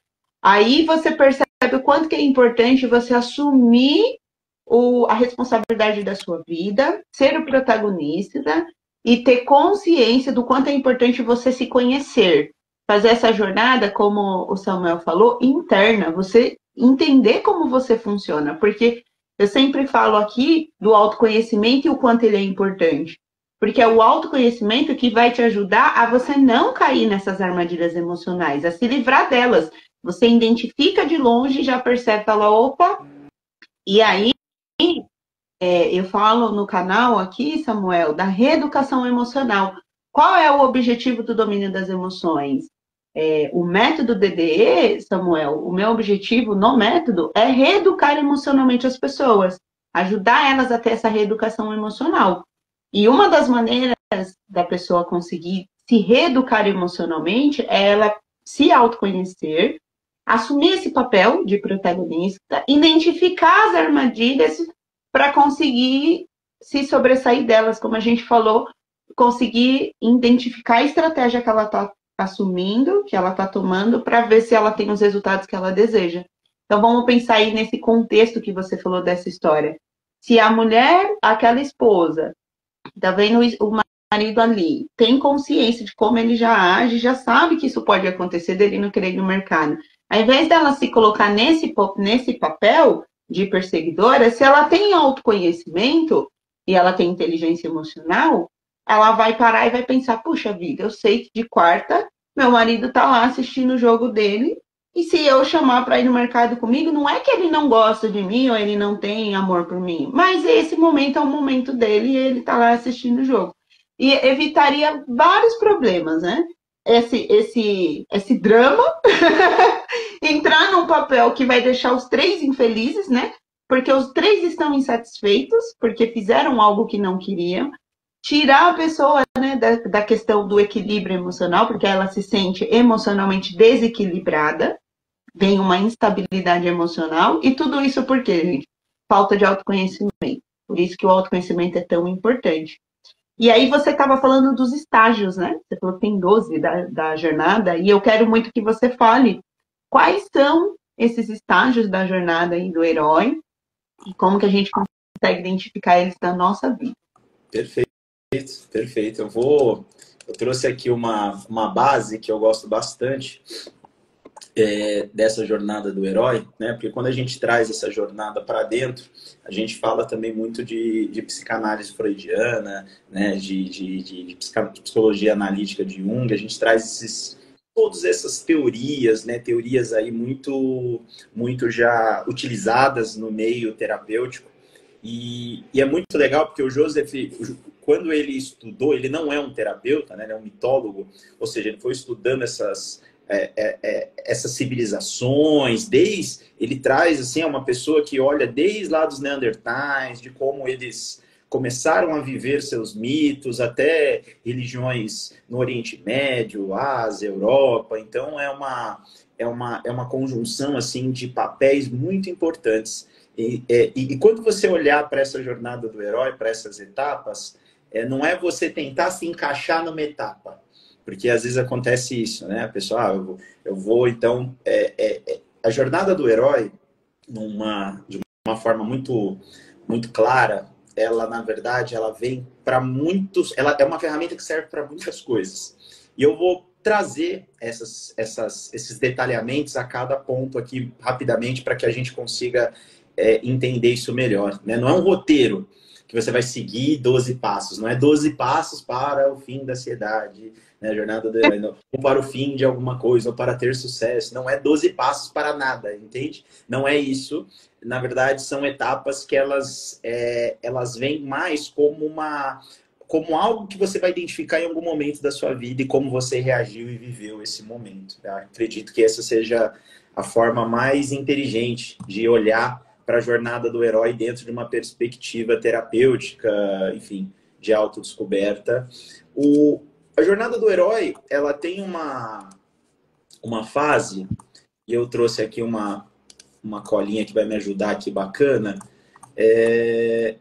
aí você percebe o quanto que é importante você assumir a responsabilidade da sua vida, ser o protagonista e ter consciência do quanto é importante você se conhecer. Fazer essa jornada, como o Samuel falou, interna, você entender como você funciona, porque eu sempre falo aqui do autoconhecimento e o quanto ele é importante. Porque é o autoconhecimento que vai te ajudar a você não cair nessas armadilhas emocionais, a se livrar delas. Você identifica de longe e já percebe, fala, opa, e aí eu falo no canal aqui, Samuel, da reeducação emocional. Qual é o objetivo do domínio das emoções? O método DDE, Samuel, o meu objetivo no método é reeducar emocionalmente as pessoas, ajudar elas a ter essa reeducação emocional. E uma das maneiras da pessoa conseguir se reeducar emocionalmente é ela se autoconhecer, assumir esse papel de protagonista, identificar as armadilhas para conseguir se sobressair delas, como a gente falou, conseguir identificar a estratégia que ela está assumindo, que ela está tomando, para ver se ela tem os resultados que ela deseja. Então vamos pensar aí nesse contexto que você falou dessa história. Se a mulher, aquela esposa, está vendo o marido ali, tem consciência de como ele já age, já sabe que isso pode acontecer dele não querer ir no mercado. Ao invés dela se colocar nesse papel de perseguidora, se ela tem autoconhecimento e ela tem inteligência emocional, ela vai parar e vai pensar, puxa vida, eu sei que de quarta meu marido tá lá assistindo o jogo dele, e se eu chamar para ir no mercado comigo, não é que ele não gosta de mim ou ele não tem amor por mim, mas esse momento é o momento dele e ele tá lá assistindo o jogo. E evitaria vários problemas, né? Esse drama, entrar num papel que vai deixar os três infelizes, né? Porque os três estão insatisfeitos, porque fizeram algo que não queriam. Tirar a pessoa, né, da questão do equilíbrio emocional, porque ela se sente emocionalmente desequilibrada, vem uma instabilidade emocional, e tudo isso por quê, gente? Falta de autoconhecimento. Por isso que o autoconhecimento é tão importante. E aí você estava falando dos estágios, né? Você falou que tem 12 da jornada, e eu quero muito que você fale quais são esses estágios da jornada aí do herói e como que a gente consegue identificar eles na nossa vida. Perfeito, perfeito. Eu trouxe aqui uma base que eu gosto bastante dessa jornada do herói, né? Porque quando a gente traz essa jornada para dentro, a gente fala também muito de psicanálise freudiana, né? De psicologia analítica de Jung, a gente traz todas essas teorias, né? Teorias aí muito já utilizadas no meio terapêutico. E é muito legal porque o Joseph, quando ele estudou, ele não é um terapeuta, né? Ele é um mitólogo, ou seja, ele foi estudando essas civilizações, ele traz assim, uma pessoa que olha desde lá dos Neandertais, de como eles começaram a viver seus mitos, até religiões no Oriente Médio, Ásia, Europa. Então é uma conjunção assim de papéis muito importantes. E quando você olhar para essa jornada do herói, para essas etapas, não é você tentar se encaixar numa etapa, porque às vezes acontece isso, né? A pessoa, eu vou então... a jornada do herói, de uma forma muito, muito clara, ela, na verdade, ela vem para muitos... Ela é uma ferramenta que serve para muitas coisas. E eu vou trazer esses detalhamentos a cada ponto aqui, rapidamente, para que a gente consiga entender isso melhor, né? Não é um roteiro que você vai seguir 12 passos, não é 12 passos para o fim da ansiedade, né? A jornada do herói, não, ou para o fim de alguma coisa, ou para ter sucesso, não é 12 passos para nada, entende? Não é isso. Na verdade, são etapas que elas vêm mais como algo que você vai identificar em algum momento da sua vida e como você reagiu e viveu esse momento. Eu acredito que essa seja a forma mais inteligente de olhar para a jornada do herói dentro de uma perspectiva terapêutica, enfim, de autodescoberta. A jornada do herói, ela tem uma fase, e eu trouxe aqui uma colinha que vai me ajudar aqui, bacana.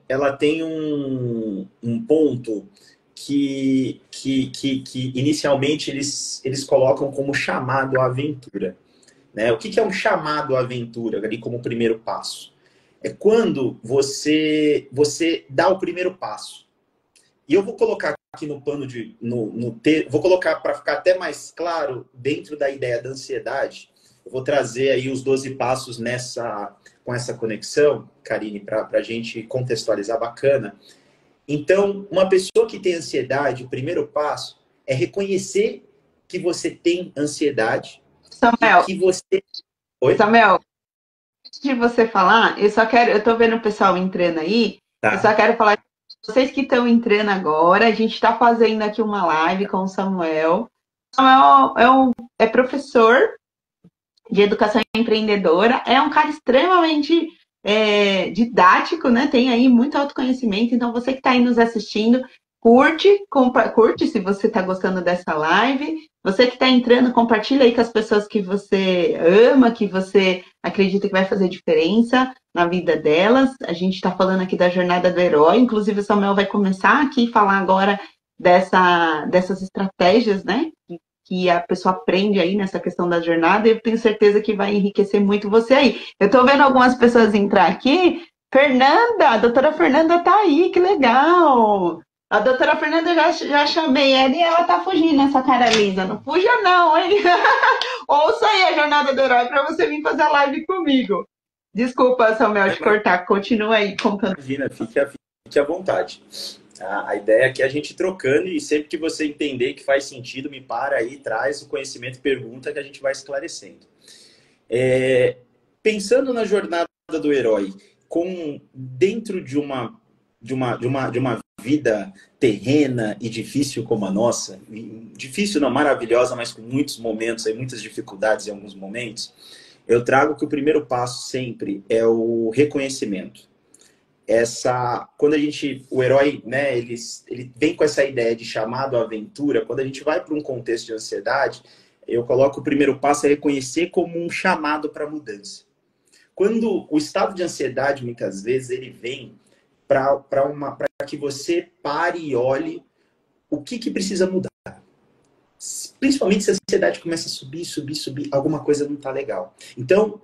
Ela tem um ponto que inicialmente eles colocam como chamado à aventura, né? O que é um chamado à aventura, ali como primeiro passo? É quando você dá o primeiro passo. E eu vou colocar aqui no pano vou colocar para ficar até mais claro dentro da ideia da ansiedade. Eu vou trazer aí os 12 passos com essa conexão, Karine, para a gente contextualizar bacana. Então, uma pessoa que tem ansiedade, o primeiro passo é reconhecer que você tem ansiedade. Samuel, que você... Oi? Samuel, antes de você falar, eu tô vendo o pessoal entrando aí, Tá. Eu só quero falar, vocês que estão entrando agora, a gente está fazendo aqui uma live com o Samuel. O Samuel é professor de educação empreendedora, é um cara extremamente didático, né? Tem aí muito autoconhecimento, então você que está aí nos assistindo, curte se você está gostando dessa live. Você que está entrando, compartilha aí com as pessoas que você ama, que você acredita que vai fazer diferença na vida delas. A gente está falando aqui da jornada do herói, inclusive o Samuel vai começar aqui a falar agora dessas estratégias, né? Que a pessoa aprende aí nessa questão da jornada, e eu tenho certeza que vai enriquecer muito você aí. Eu estou vendo algumas pessoas entrar aqui. Fernanda, a doutora Fernanda tá aí, que legal! A doutora Fernanda, já chamei ela e ela tá fugindo, essa cara lisa. Não fuja não, hein? Ouça aí a jornada do herói para você vir fazer a live comigo. Desculpa, Samuel, te cortar. Continua aí contando. Imagina, fique à vontade. A ideia é que a gente trocando, e sempre que você entender que faz sentido, me para aí, traz o conhecimento, pergunta, que a gente vai esclarecendo. Pensando na jornada do herói, dentro de uma vida terrena e difícil como a nossa, difícil não, maravilhosa, mas com muitos momentos, muitas dificuldades em alguns momentos, eu trago que o primeiro passo sempre é o reconhecimento. Quando o herói, né, ele vem com essa ideia de chamado à aventura. Quando a gente vai para um contexto de ansiedade, eu coloco o primeiro passo é reconhecer como um chamado para mudança. Quando o estado de ansiedade, muitas vezes, ele vem para que você pare e olhe o que precisa mudar. Principalmente se a ansiedade começa a subir, alguma coisa não está legal. Então,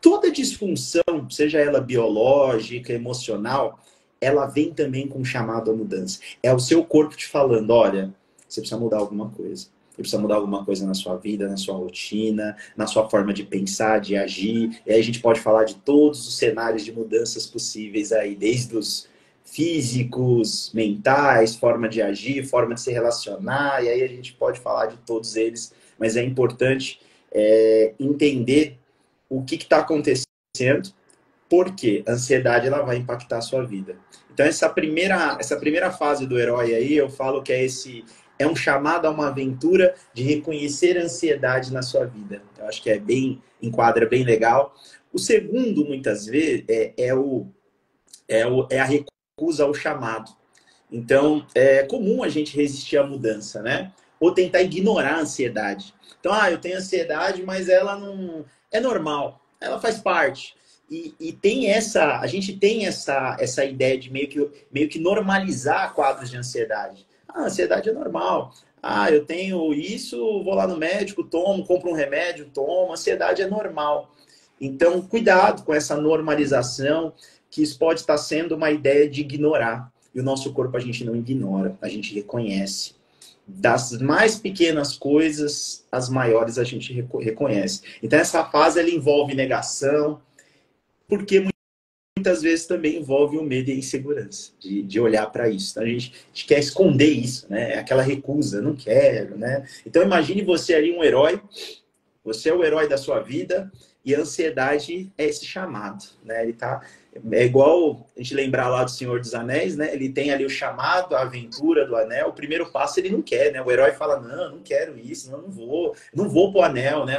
toda disfunção, seja ela biológica, emocional, ela vem também com um chamado à mudança. É o seu corpo te falando, olha, você precisa mudar alguma coisa. Você precisa mudar alguma coisa na sua vida, na sua rotina, na sua forma de pensar, de agir. E aí a gente pode falar de todos os cenários de mudanças possíveis aí, desde os físicos, mentais, forma de agir, forma de se relacionar. E aí a gente pode falar de todos eles. Mas é importante entender o que está acontecendo Por quê? A ansiedade ela vai impactar a sua vida. Então, essa primeira fase do herói aí, eu falo que é um chamado a uma aventura de reconhecer a ansiedade na sua vida. Eu acho que enquadra bem legal. O segundo, muitas vezes, é a recusa ao chamado. Então, é comum a gente resistir à mudança, né? Ou tentar ignorar a ansiedade. Então, eu tenho ansiedade, mas ela não é normal, ela faz parte. E a gente tem essa ideia de meio que normalizar quadros de ansiedade. A ansiedade é normal. Eu tenho isso, vou lá no médico, tomo, compro um remédio, tomo. Ansiedade é normal. Então, cuidado com essa normalização, que isso pode estar sendo uma ideia de ignorar. E o nosso corpo a gente não ignora, a gente reconhece. Das mais pequenas coisas, as maiores a gente reconhece. Então, essa fase ela envolve negação, porque muitas vezes também envolve o medo e a insegurança de olhar para isso. Então, a gente quer esconder isso, né? É aquela recusa, não quero, né? Então, imagine você ali um herói, você é o herói da sua vida e a ansiedade é esse chamado, né? É igual a gente lembrar lá do Senhor dos Anéis, né? Ele tem ali o chamado, a aventura do anel. O primeiro passo ele não quer, né? O herói fala, não quero isso, não vou pro anel, né?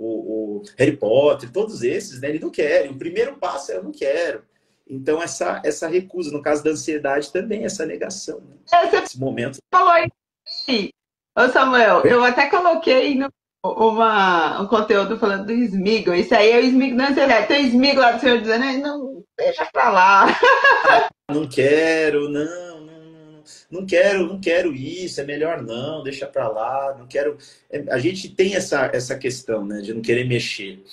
O Harry Potter, todos esses, né? Ele não quer. O primeiro passo é eu não quero. Então, essa recusa, no caso da ansiedade, também essa negação. Né? Esse momento. Falou aí, ô Samuel, eu até coloquei um conteúdo falando do Smigol. Isso aí é o Smigol da ansiedade. Tem o Smigol lá do Senhor dos Anéis? Não, deixa pra lá. Não quero, não quero isso, é melhor não, deixa pra lá, não quero. A gente tem essa questão, né, de não querer mexer.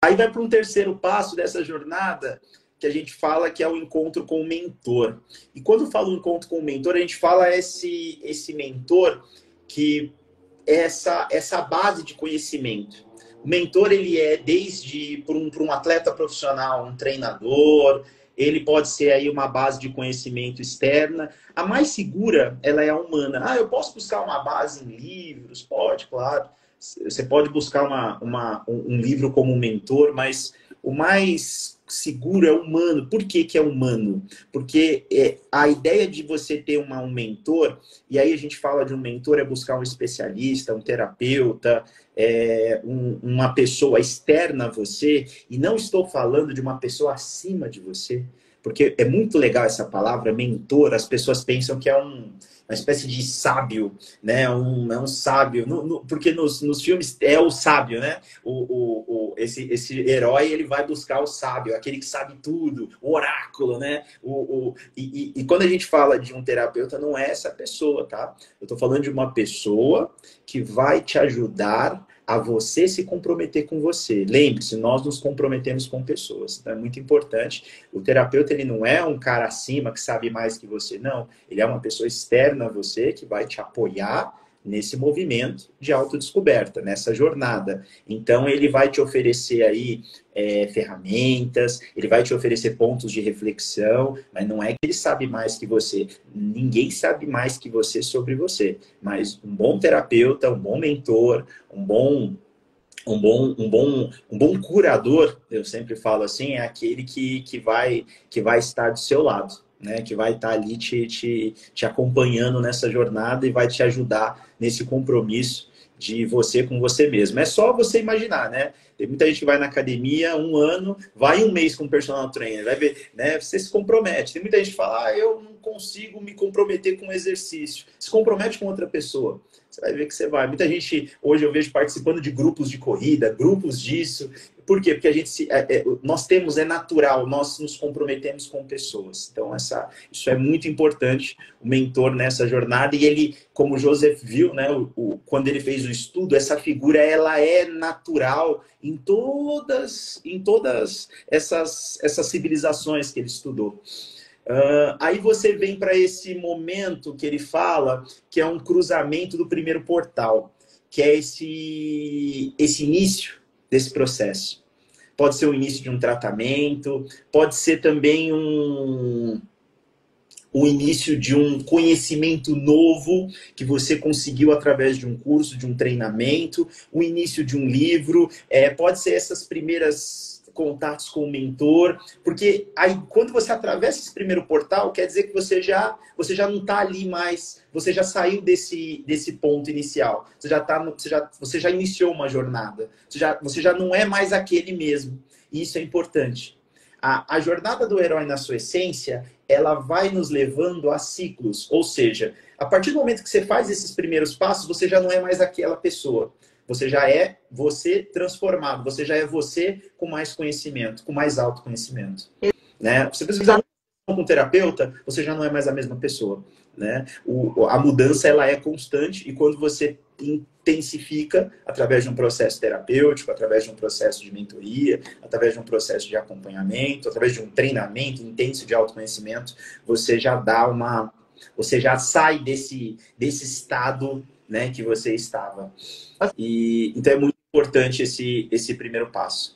Aí vai para um terceiro passo dessa jornada, que a gente fala que é o encontro com o mentor. E quando eu falo encontro com o mentor, a gente fala esse mentor que é essa base de conhecimento. O mentor, ele é desde para um atleta profissional, um treinador, ele pode ser aí uma base de conhecimento externa. A mais segura, ela é a humana. Eu posso buscar uma base em livros? Pode, claro. Você pode buscar um livro como mentor, mas o mais seguro é humano. Por que é humano? Porque a ideia de você ter um mentor, e aí a gente fala de um mentor, é buscar um especialista, um terapeuta, uma pessoa externa a você, e não estou falando de uma pessoa acima de você, porque é muito legal essa palavra, mentor, as pessoas pensam que é uma espécie de sábio, né? É um sábio, porque nos filmes é o sábio, né? Esse herói, ele vai buscar o sábio, aquele que sabe tudo, o oráculo, né? E quando a gente fala de um terapeuta, não é essa pessoa, tá? Eu tô falando de uma pessoa que vai te ajudar a você se comprometer com você. Lembre-se, nós nos comprometemos com pessoas. Então é muito importante. O terapeuta, ele não é um cara acima que sabe mais que você, não. Ele é uma pessoa externa a você que vai te apoiar nesse movimento de autodescoberta, nessa jornada. Então ele vai te oferecer aí ferramentas, ele vai te oferecer pontos de reflexão, mas não é que ele sabe mais que você. Ninguém sabe mais que você sobre você. Mas um bom terapeuta, um bom mentor, um bom curador, eu sempre falo assim, é aquele que vai estar do seu lado, né? Que vai estar ali te acompanhando nessa jornada e vai te ajudar nesse compromisso de você com você mesmo. É só você imaginar, né? Tem muita gente que vai na academia 1 ano, vai 1 mês com um personal trainer, vai ver, né? Você se compromete. Tem muita gente que fala, eu não consigo me comprometer com exercício. Se compromete com outra pessoa. Você vai ver que você vai. Muita gente, hoje eu vejo participando de grupos de corrida, grupos disso. Por quê? Porque a gente nós temos, é natural, nós nos comprometemos com pessoas. Então, isso é muito importante, o mentor nessa jornada. E ele, como o Joseph viu, né, quando ele fez o estudo, essa figura ela é natural em todas essas civilizações que ele estudou. Aí você vem para esse momento que ele fala, que é um cruzamento do primeiro portal, que é esse início desse processo. Pode ser o início de um tratamento, pode ser também o início de um conhecimento novo que você conseguiu através de um curso, de um treinamento, o início de um livro, pode ser essas primeiras contatos com o mentor, porque aí quando você atravessa esse primeiro portal, quer dizer que você já não está ali mais, você já saiu desse ponto inicial, você já iniciou uma jornada, você já não é mais aquele mesmo, e isso é importante. A jornada do herói na sua essência, ela vai nos levando a ciclos, ou seja, a partir do momento que você faz esses primeiros passos, você já não é mais aquela pessoa. Você já é você transformado. Você já é você com mais conhecimento, com mais autoconhecimento. Né? Você precisa com um terapeuta, você já não é mais a mesma pessoa. Né? A mudança ela é constante e quando você intensifica através de um processo terapêutico, através de um processo de mentoria, através de um processo de acompanhamento, através de um treinamento intenso de autoconhecimento, você já sai desse estado, né, que você estava. E então é muito importante esse primeiro passo.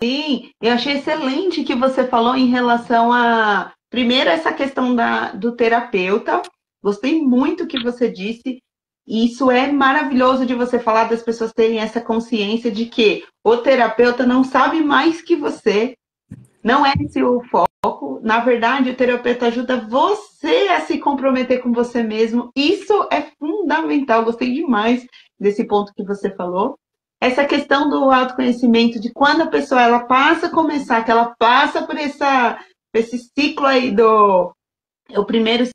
Sim, eu achei excelente que você falou em relação a, primeiro, essa questão do terapeuta. Gostei muito que você disse. E isso é maravilhoso de você falar, das pessoas terem essa consciência de que o terapeuta não sabe mais que você. Não é esse o foco. Na verdade, o terapeuta ajuda você a se comprometer com você mesmo. Isso é fundamental. Gostei demais desse ponto que você falou. Essa questão do autoconhecimento, de quando a pessoa ela passa a começar, que ela passa por esse ciclo aí o primeiro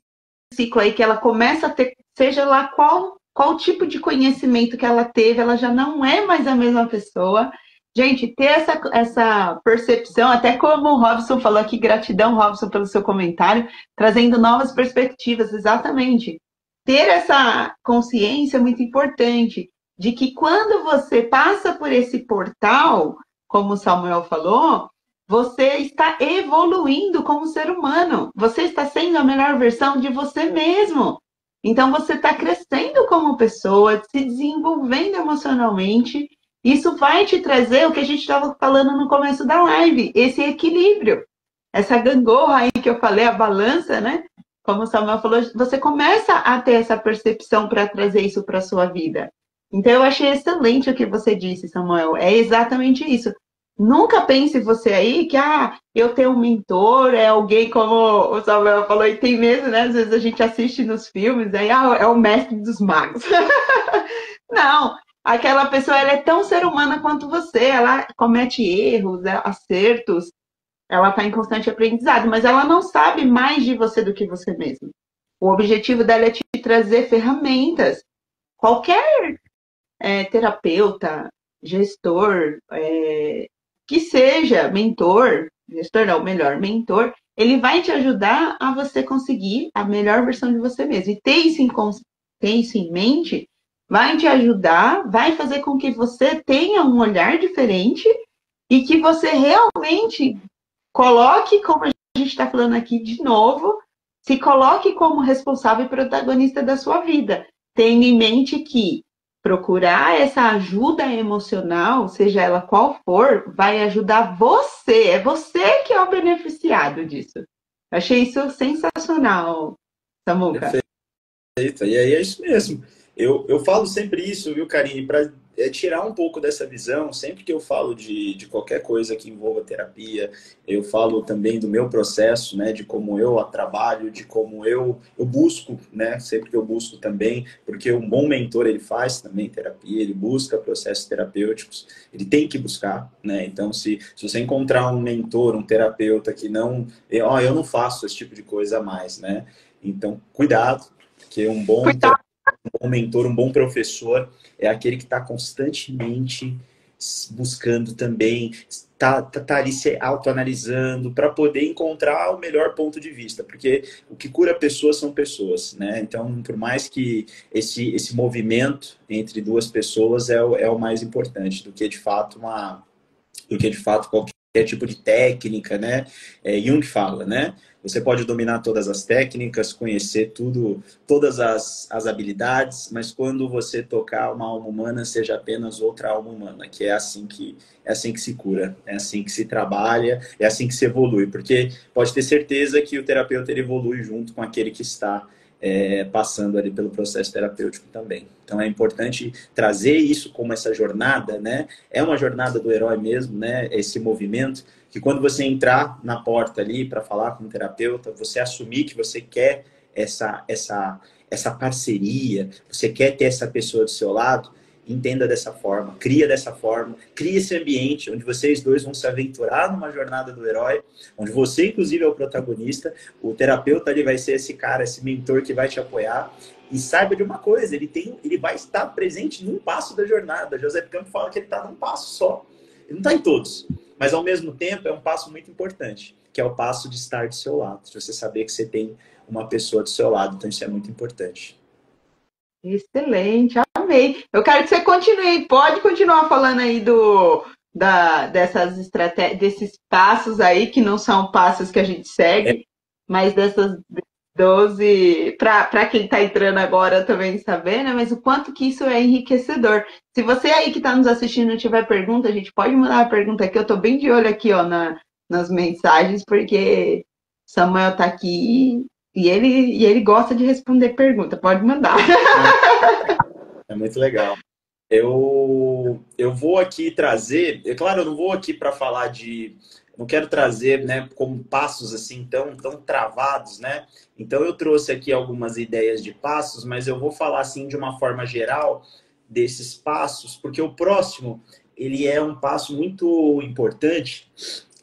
ciclo aí que ela começa a ter, seja lá qual tipo de conhecimento que ela teve, ela já não é mais a mesma pessoa. Gente, ter essa percepção, até como o Robson falou aqui, gratidão, Robson, pelo seu comentário, trazendo novas perspectivas, exatamente. Ter essa consciência é muito importante de que quando você passa por esse portal, como o Samuel falou, você está evoluindo como ser humano. Você está sendo a melhor versão de você mesmo. Então, você está crescendo como pessoa, se desenvolvendo emocionalmente. Isso vai te trazer o que a gente estava falando no começo da live, esse equilíbrio. Essa gangorra aí que eu falei, a balança, né? Como o Samuel falou, você começa a ter essa percepção para trazer isso para a sua vida. Então, eu achei excelente o que você disse, Samuel. É exatamente isso. Nunca pense você aí que eu tenho um mentor, é alguém como o Samuel falou, e tem mesmo, né? Às vezes a gente assiste nos filmes, aí é o mestre dos magos. Não, aquela pessoa ela é tão ser humana quanto você, ela comete erros, acertos, ela está em constante aprendizado, mas ela não sabe mais de você do que você mesmo. O objetivo dela é te trazer ferramentas. Qualquer terapeuta, gestor, que seja mentor, gestor não, melhor, mentor, ele vai te ajudar a você conseguir a melhor versão de você mesmo. E ter isso em mente vai te ajudar, vai fazer com que você tenha um olhar diferente e que você realmente coloque, como a gente está falando aqui de novo, se coloque como responsável e protagonista da sua vida. Tenha em mente que procurar essa ajuda emocional, seja ela qual for, vai ajudar você. É você que é o beneficiado disso. Eu achei isso sensacional, Samuca. Perfeito. E aí é isso mesmo. Eu falo sempre isso, viu, Karine, para tirar um pouco dessa visão. Sempre que eu falo de qualquer coisa que envolva terapia, eu falo também do meu processo, né, de como eu a trabalho, de como eu busco, né, sempre que eu busco também, porque um bom mentor, ele faz também terapia, ele busca processos terapêuticos, ele tem que buscar, né, então se você encontrar um mentor, um terapeuta que não, eu não faço esse tipo de coisa mais, né, então cuidado, porque um bom mentor, um bom professor é aquele que está constantemente buscando também, tá ali se autoanalisando para poder encontrar o melhor ponto de vista, porque o que cura pessoas são pessoas, né? Então, por mais que esse movimento entre duas pessoas é o mais importante do que de fato qualquer tipo de técnica, né? Jung fala, né? Você pode dominar todas as técnicas, conhecer tudo, todas as habilidades, mas quando você tocar uma alma humana, seja apenas outra alma humana, que é assim que se cura, é assim que se trabalha, é assim que se evolui, porque pode ter certeza que o terapeuta ele evolui junto com aquele que está passando ali pelo processo terapêutico também. Então é importante trazer isso como essa jornada, né? É uma jornada do herói mesmo, né? Esse movimento que quando você entrar na porta ali para falar com o terapeuta, você assumir que você quer essa parceria, você quer ter essa pessoa do seu lado, entenda dessa forma, cria dessa forma, cria esse ambiente onde vocês dois vão se aventurar numa jornada do herói, onde você, inclusive, é o protagonista, o terapeuta ali vai ser esse cara, esse mentor que vai te apoiar. E saiba de uma coisa, ele vai estar presente num passo da jornada. José Campos fala que ele está num passo só. Ele não está em todos, mas ao mesmo tempo é um passo muito importante, que é o passo de estar do seu lado, de você saber que você tem uma pessoa do seu lado. Então isso é muito importante. Excelente, amei. Eu quero que você continue, pode continuar falando aí dessas estratégias, desses passos aí, que não são passos que a gente segue, mas dessas 12, para quem está entrando agora também saber, né? Mas o quanto que isso é enriquecedor. Se você aí que está nos assistindo tiver pergunta, a gente pode mandar uma pergunta aqui, eu estou bem de olho aqui, ó, nas mensagens, porque Samuel está aqui e ele gosta de responder pergunta, pode mandar. É muito legal. Eu vou aqui trazer, é claro, eu não vou aqui para falar não quero trazer, né, como passos assim tão travados, né? Então eu trouxe aqui algumas ideias de passos, mas eu vou falar assim de uma forma geral desses passos, porque o próximo, ele é um passo muito importante,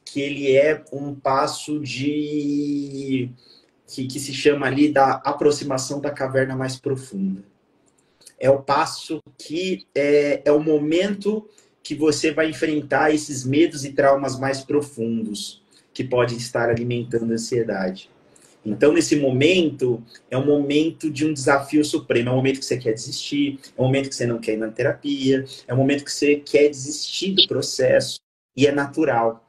que ele é um passo que se chama ali da aproximação da caverna mais profunda. É o passo que é o momento que você vai enfrentar esses medos e traumas mais profundos, que podem estar alimentando a ansiedade. Então, nesse momento, é um momento de um desafio supremo. É um momento que você quer desistir, é um momento que você não quer ir na terapia, é um momento que você quer desistir do processo, e é natural.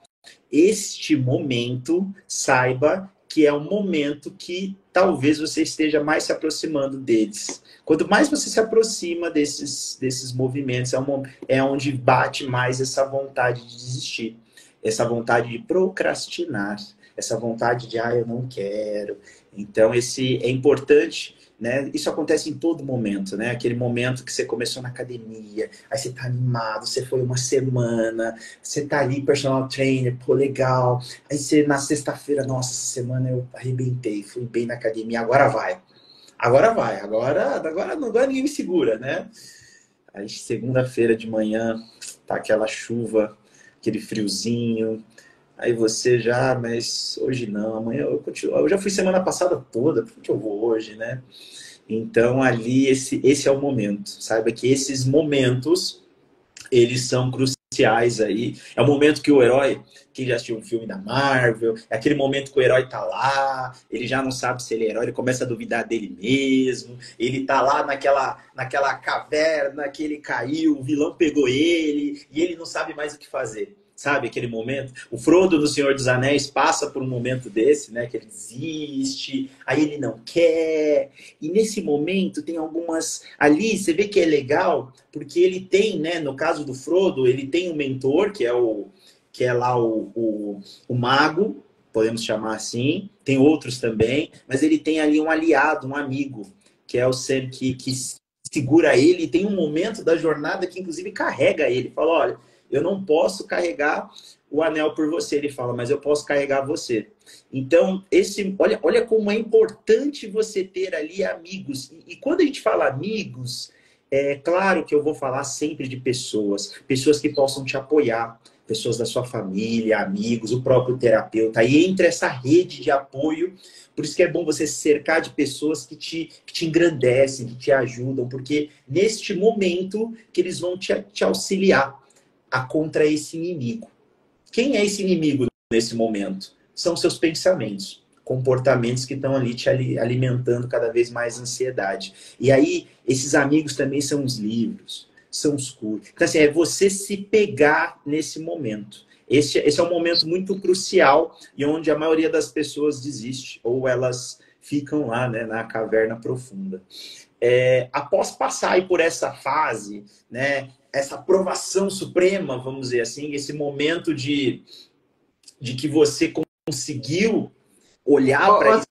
Este momento, saiba que é um momento que talvez você esteja mais se aproximando deles. Quanto mais você se aproxima desses movimentos, é onde bate mais essa vontade de desistir, essa vontade de procrastinar, essa vontade de, eu não quero. Então, é importante, né? Isso acontece em todo momento, né? Aquele momento que você começou na academia, aí você tá animado, você foi uma semana, você tá ali, personal trainer, pô, legal. Aí você, na sexta-feira, nossa, essa semana eu arrebentei, fui bem na academia, agora vai. Agora ninguém me segura, né? Aí segunda-feira de manhã, tá aquela chuva, aquele friozinho. Aí você já, mas hoje não, amanhã eu continuo. Eu já fui semana passada toda, por que eu vou hoje, né? Então ali, esse é o momento. Saiba que esses momentos, eles são cruciais aí. É o momento que o herói, quem já assistiu um filme da Marvel, é aquele momento que o herói tá lá, ele já não sabe se ele é herói, ele começa a duvidar dele mesmo, ele tá lá naquela caverna que ele caiu, o vilão pegou ele, e ele não sabe mais o que fazer. Sabe aquele momento? O Frodo no Senhor dos Anéis passa por um momento desse, né? Que ele desiste, aí ele não quer. E nesse momento tem algumas... Ali você vê que é legal, porque ele tem, né? No caso do Frodo, ele tem um mentor, que é lá o mago, podemos chamar assim. Tem outros também, mas ele tem ali um aliado, um amigo, que é o Sam que segura ele. E tem um momento da jornada que inclusive carrega ele. Fala, olha, eu não posso carregar o anel por você, ele fala, mas eu posso carregar você. Então, olha como é importante você ter ali amigos. E quando a gente fala amigos, é claro que eu vou falar sempre de pessoas que possam te apoiar, pessoas da sua família, amigos, o próprio terapeuta. E entre essa rede de apoio, por isso que é bom você se cercar de pessoas que te engrandecem, que te ajudam, porque neste momento que eles vão te auxiliar contra esse inimigo. Quem é esse inimigo nesse momento? São seus pensamentos, comportamentos que estão ali te alimentando cada vez mais ansiedade. E aí, esses amigos também são os livros, são os cursos. Então, assim, é você se pegar nesse momento. Esse é um momento muito crucial e onde a maioria das pessoas desiste ou elas ficam lá, né, na caverna profunda. Após passar aí por essa fase, né, essa aprovação suprema, vamos dizer assim, esse momento de que você conseguiu olhar para esse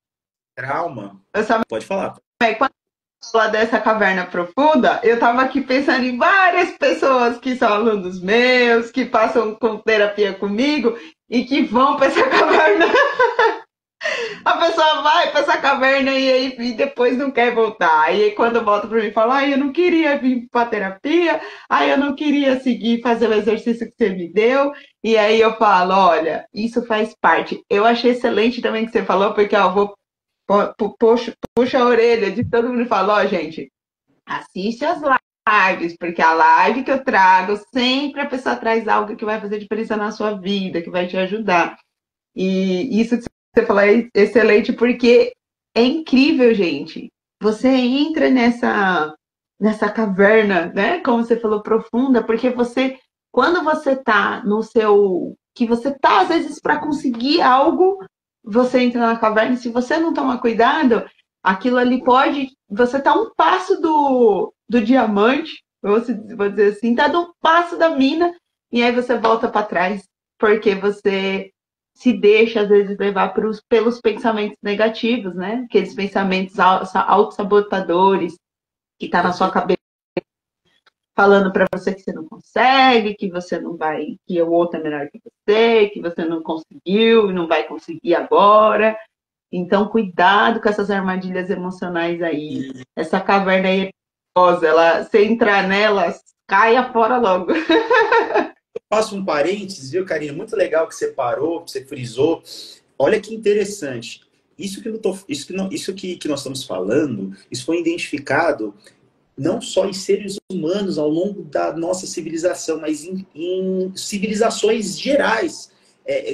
trauma. Pode falar. quando eu falo dessa caverna profunda, eu estava aqui pensando em várias pessoas que são alunos meus, que passam com terapia comigo e que vão para essa caverna. A pessoa vai para essa caverna e depois não quer voltar. E aí, quando volta para mim, fala: ai, eu não queria vir para terapia, ai, eu não queria seguir fazer o exercício que você me deu. E aí eu falo: olha, isso faz parte. Eu achei excelente também que você falou, porque ó, eu vou puxa a orelha de todo mundo e fala: ó, gente, assiste as lives, porque a live que eu trago, sempre a pessoa traz algo que vai fazer diferença na sua vida, que vai te ajudar. E isso que você falou é excelente, porque é incrível, gente. Você entra nessa caverna, né? Como você falou, profunda, porque você, quando você tá no seu. Que você tá, às vezes, para conseguir algo, você entra na caverna, e se você não tomar cuidado, aquilo ali pode. Você tá um passo do diamante, vou dizer assim, tá um passo da mina, e aí você volta para trás, porque você se deixa, às vezes, levar pelos pensamentos negativos, né? Aqueles pensamentos autossabotadores que tá na sua cabeça, falando para você que você não consegue, que você não vai, que o outro é melhor que você não conseguiu e não vai conseguir agora. Então, cuidado com essas armadilhas emocionais aí. Essa caverna aí é perigosa. Se entrar nela, caia fora logo. Faço um parênteses, viu, Karina? Muito legal que você parou, que você frisou. Olha que interessante. Isso que nós estamos falando, isso foi identificado não só em seres humanos ao longo da nossa civilização, mas em civilizações gerais,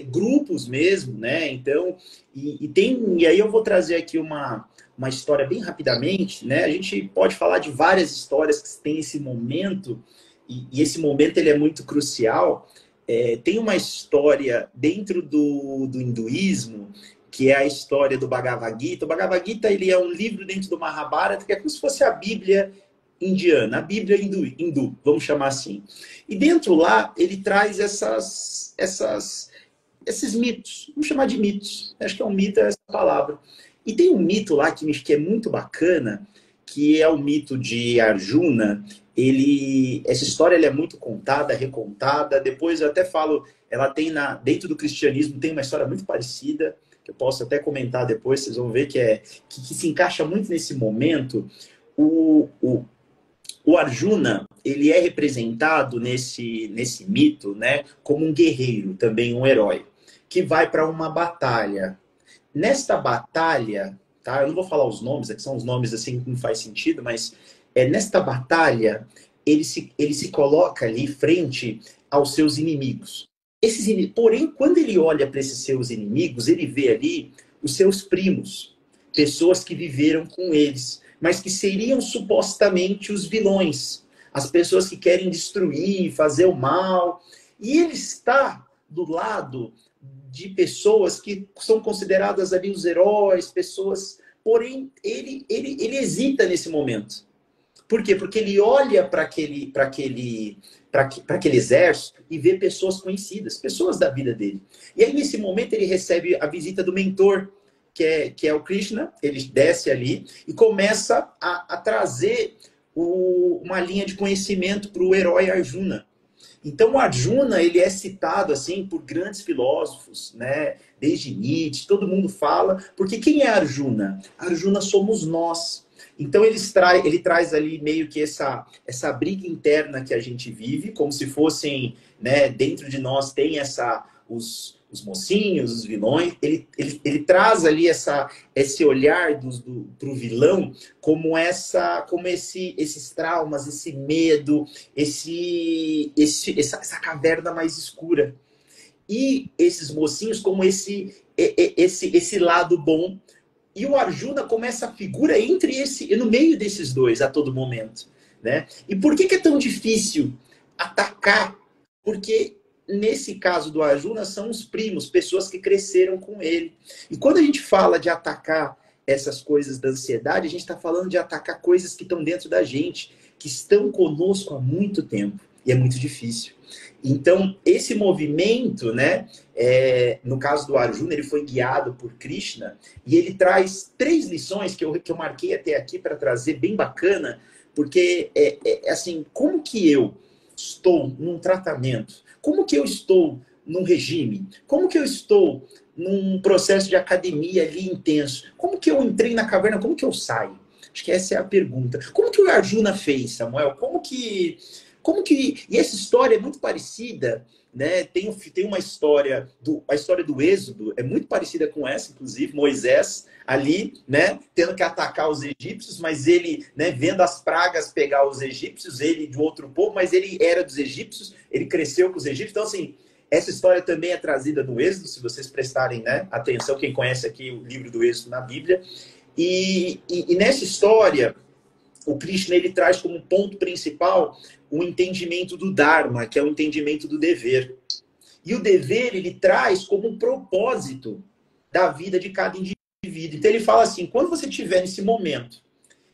grupos mesmo, né? Então, e aí eu vou trazer aqui uma história bem rapidamente, né? A gente pode falar de várias histórias que tem esse momento, e esse momento ele é muito crucial. Tem uma história dentro do hinduísmo, que é a história do Bhagavad Gita. O Bhagavad Gita ele é um livro dentro do Mahabharata, que é como se fosse a Bíblia indiana, a Bíblia hindu, vamos chamar assim. E dentro lá, ele traz esses mitos, vamos chamar de mitos. Acho que é um mito essa palavra. E tem um mito lá que é muito bacana, que é o mito de Arjuna. Essa história ela é muito contada, recontada. Depois eu até falo, ela tem dentro do cristianismo tem uma história muito parecida, que eu posso até comentar depois, vocês vão ver que se encaixa muito nesse momento. O Arjuna, ele é representado nesse mito, né, como um guerreiro, também um herói, que vai para uma batalha. Nesta batalha, tá? Eu não vou falar os nomes, que são os nomes assim que não faz sentido, mas nesta batalha ele se coloca ali frente aos seus inimigos. Porém, quando ele olha para esses seus inimigos, ele vê ali os seus primos, pessoas que viveram com eles, mas que seriam supostamente os vilões, as pessoas que querem destruir, fazer o mal. E ele está do lado de pessoas que são consideradas ali os heróis, pessoas... Porém, ele hesita nesse momento. Por quê? Porque ele olha para aquele exército e vê pessoas conhecidas, pessoas da vida dele. E aí, nesse momento, ele recebe a visita do mentor, que é o Krishna. Ele desce ali e começa a trazer uma linha de conhecimento para o herói Arjuna. Então, o Arjuna, ele é citado assim por grandes filósofos, né? Desde Nietzsche, todo mundo fala. Porque quem é Arjuna? Arjuna somos nós. Então, ele traz ali meio que essa briga interna que a gente vive, como se fossem, né, dentro de nós tem os mocinhos, os vilões. Ele traz ali esse olhar para o vilão como esses traumas, esse medo, essa caverna mais escura. E esses mocinhos como esse lado bom. E o Arjuna começa a figura no meio desses dois a todo momento, né? E por que é tão difícil atacar? Porque nesse caso do Arjuna são os primos, pessoas que cresceram com ele. E quando a gente fala de atacar essas coisas da ansiedade, a gente está falando de atacar coisas que estão dentro da gente, que estão conosco há muito tempo. e é muito difícil. Então, esse movimento, né, no caso do Arjuna, ele foi guiado por Krishna, e ele traz 3 lições que eu marquei até aqui para trazer, bem bacana, porque, assim, como que eu estou num tratamento? Como que eu estou num regime? Como que eu estou num processo de academia ali intenso? Como que eu entrei na caverna? Como que eu saio? Acho que essa é a pergunta. Como que o Arjuna fez, Samuel? E essa história é muito parecida, né? Tem uma história, a história do Êxodo é muito parecida com essa, inclusive, Moisés ali, né, tendo que atacar os egípcios, mas ele, né, vendo as pragas pegar os egípcios, ele de outro povo, mas ele era dos egípcios, ele cresceu com os egípcios. Então, assim, essa história também é trazida no Êxodo, se vocês prestarem, né, atenção, quem conhece aqui o livro do Êxodo na Bíblia. E nessa história, o Krishna, ele traz como ponto principal o entendimento do Dharma, que é o entendimento do dever. E o dever, ele traz como um propósito da vida de cada indivíduo. Então ele fala assim, quando você estiver nesse momento,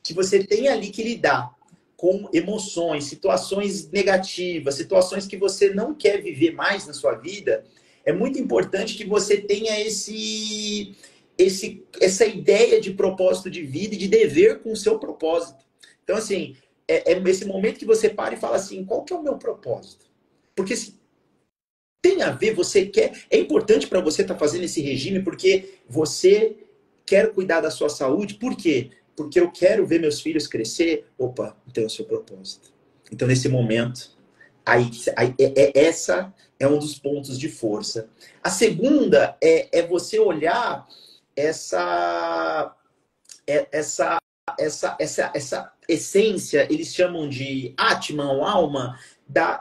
que você tem ali que lidar com emoções, situações negativas, situações que você não quer viver mais na sua vida, é muito importante que você tenha essa ideia de propósito de vida e de dever com o seu propósito. Então, assim, é esse momento que você para e fala assim, qual que é o meu propósito? Porque se tem a ver, você quer... É importante para você estar fazendo esse regime porque você quer cuidar da sua saúde. Por quê? Porque eu quero ver meus filhos crescer. Opa, então é o seu propósito. Então, nesse momento, essa é um dos pontos de força. A segunda é você olhar essa essência, eles chamam de Atman, ou alma,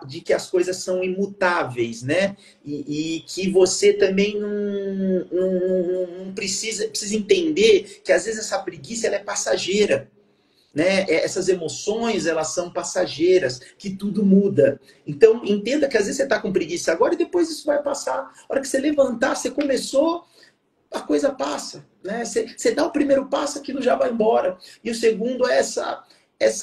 de que as coisas são imutáveis, né? E que você também não precisa entender que às vezes essa preguiça ela é passageira, né? Essas emoções, elas são passageiras, que tudo muda. Então, entenda que às vezes você está com preguiça agora e depois isso vai passar. A hora que você levantar, você começou, a coisa passa, né? Você dá o primeiro passo, aquilo já vai embora. E o segundo é essa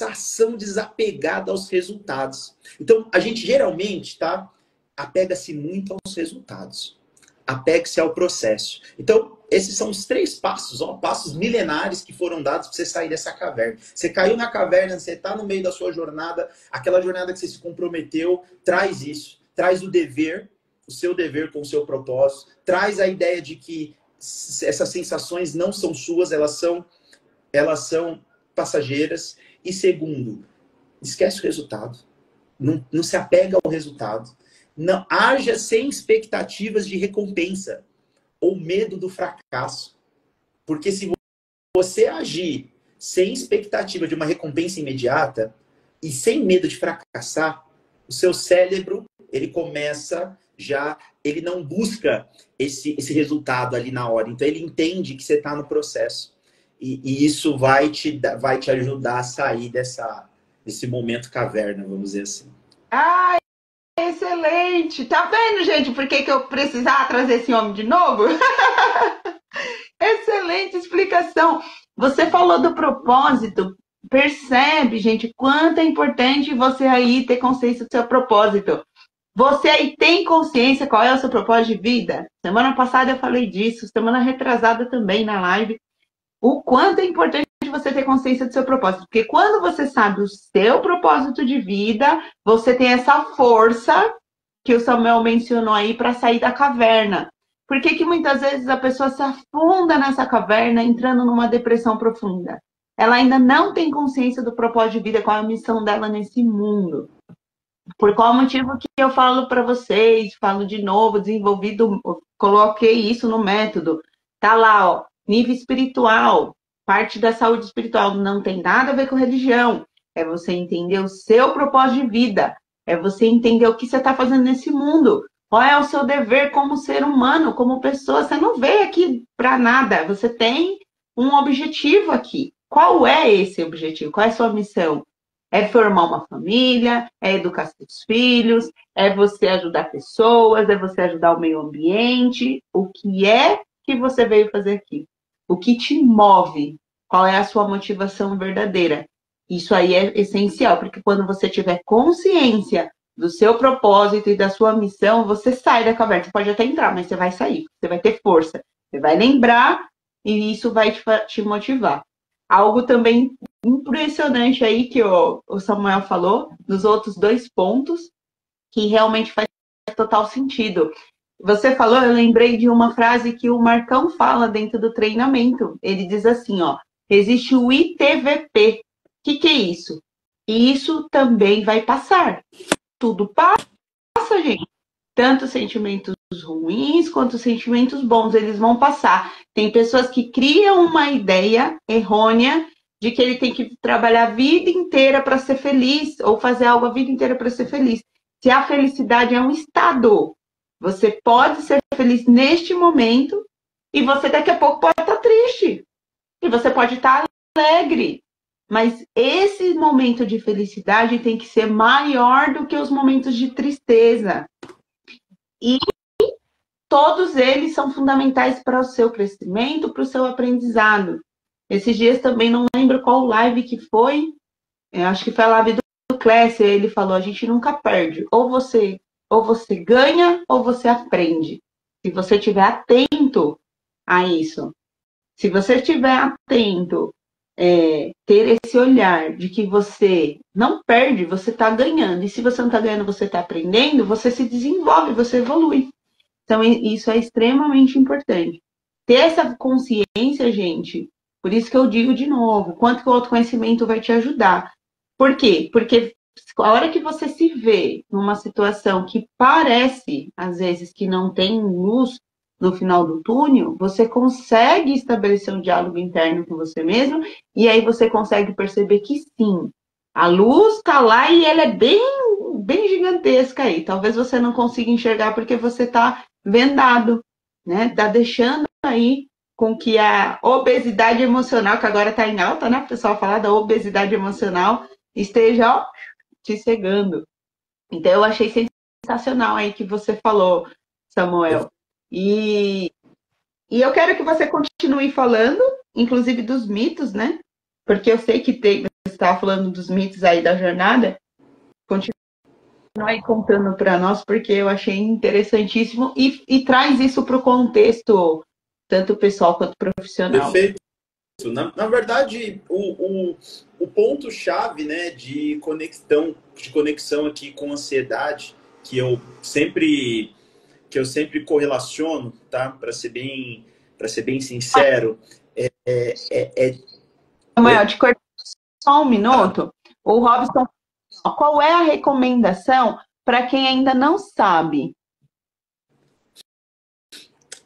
ação desapegada aos resultados. Então, a gente geralmente, tá? Apega-se muito aos resultados. Apegue-se ao processo. Então, esses são os 3 passos, passos milenares que foram dados para você sair dessa caverna. Você caiu na caverna, você está no meio da sua jornada, aquela jornada que você se comprometeu, traz isso. Traz o dever, o seu dever com o seu propósito. Traz a ideia de que essas sensações não são suas, elas são passageiras. E segundo, esquece o resultado. Não se apega ao resultado. Não haja sem expectativas de recompensa ou medo do fracasso. Porque se você agir sem expectativa de uma recompensa imediata e sem medo de fracassar, o seu cérebro, ele começa ele não busca esse resultado ali na hora. Então, ele entende que você está no processo. E isso vai te ajudar a sair desse momento caverna, vamos dizer assim. Ah, excelente! Tá vendo, gente, por que eu precisava trazer esse homem de novo? Excelente explicação. Você falou do propósito. Percebe, gente, quanto é importante você aí ter consciência do seu propósito. Você aí tem consciência qual é o seu propósito de vida? Semana passada eu falei disso, semana retrasada também na live. O quanto é importante você ter consciência do seu propósito. Porque quando você sabe o seu propósito de vida, você tem essa força que o Samuel mencionou aí para sair da caverna. Por que muitas vezes a pessoa se afunda nessa caverna, entrando numa depressão profunda? Ela ainda não tem consciência do propósito de vida, qual é a missão dela nesse mundo. Por qual motivo que eu falo para vocês, falo de novo, desenvolvido, coloquei isso no método. Tá lá, ó, nível espiritual, parte da saúde espiritual, não tem nada a ver com religião. É você entender o seu propósito de vida, é você entender o que você está fazendo nesse mundo. Qual é o seu dever como ser humano, como pessoa? Você não veio aqui para nada, você tem um objetivo aqui. Qual é esse objetivo? Qual é a sua missão? É formar uma família, é educar seus filhos, é você ajudar pessoas, é você ajudar o meio ambiente. O que é que você veio fazer aqui? O que te move? Qual é a sua motivação verdadeira? Isso aí é essencial, porque quando você tiver consciência do seu propósito e da sua missão, você sai da caverna. Você pode até entrar, mas você vai sair. Você vai ter força. Você vai lembrar e isso vai te motivar. Algo também impressionante aí que o Samuel falou, dos outros 2 pontos, que realmente faz total sentido. Você falou, eu lembrei de uma frase que o Marcão fala dentro do treinamento. Ele diz assim, ó, existe o ITVP. O que é isso? E isso também vai passar. Tudo passa, gente. Tanto sentimentos ruins quanto sentimentos bons, eles vão passar. Tem pessoas que criam uma ideia errônea de que ele tem que trabalhar a vida inteira para ser feliz, ou fazer algo a vida inteira para ser feliz. Se a felicidade é um estado, você pode ser feliz neste momento e você daqui a pouco pode estar triste. E você pode estar alegre. Mas esse momento de felicidade tem que ser maior do que os momentos de tristeza. E todos eles são fundamentais para o seu crescimento, para o seu aprendizado. Esses dias também não lembro qual live que foi, acho que foi a live do Clécio, ele falou, a gente nunca perde. Ou você ganha ou você aprende. Se você estiver atento a isso. Se você estiver atento, ter esse olhar de que você não perde, você está ganhando. E se você não está ganhando, você está aprendendo, você se desenvolve, você evolui. Então, isso é extremamente importante. Ter essa consciência, gente, por isso que eu digo de novo, quanto que o autoconhecimento vai te ajudar. Por quê? Porque a hora que você se vê numa situação que parece, às vezes, que não tem luz no final do túnel, você consegue estabelecer um diálogo interno com você mesmo, e aí você consegue perceber que sim, a luz está lá e ela é bem gigantesca aí. Talvez você não consiga enxergar porque você está vendado, né? Está deixando aí com que a obesidade emocional, que agora está em alta, né? O pessoal fala da obesidade emocional, esteja, ó, te cegando. Então, eu achei sensacional aí que você falou, Samuel. E eu quero que você continue falando, inclusive dos mitos, né? Porque eu sei que você estava falando dos mitos aí da jornada. Continue aí contando para nós, porque eu achei interessantíssimo e traz isso para o contexto, tanto pessoal quanto profissional. Perfeito. Na verdade, o ponto-chave, né, de conexão aqui com ansiedade, que eu sempre correlaciono, tá? Para ser bem sincero, Samuel, te corto só um minuto. O Robson, qual é a recomendação para quem ainda não sabe?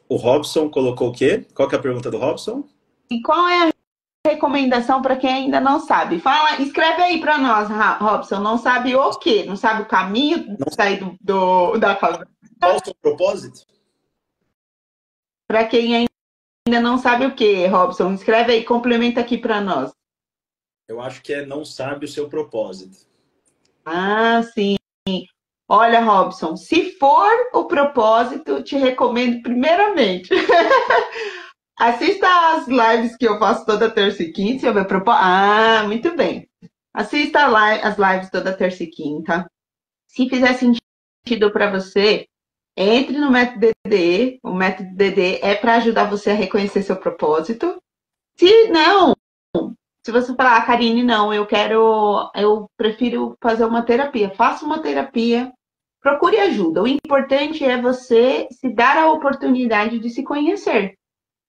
O Robson colocou o quê? Qual que é a pergunta do Robson? E qual é a recomendação para quem ainda não sabe? Fala, escreve aí para nós, Robson. Não sabe o quê? Não sabe o caminho de sair da casa? Qual o seu propósito? Para quem ainda não sabe o quê, Robson? Escreve aí, complementa aqui para nós. Eu acho que não sabe o seu propósito. Ah, sim. Olha, Robson, se for o propósito, te recomendo primeiramente. Assista as lives que eu faço toda terça e quinta. Se houver propósito. Ah, muito bem. Assista as lives toda terça e quinta. Se fizer sentido para você, entre no método DDE. O método DDE é para ajudar você a reconhecer seu propósito. Se não, se você falar, Karine, não, eu prefiro fazer uma terapia. Faça uma terapia, procure ajuda. O importante é você se dar a oportunidade de se conhecer.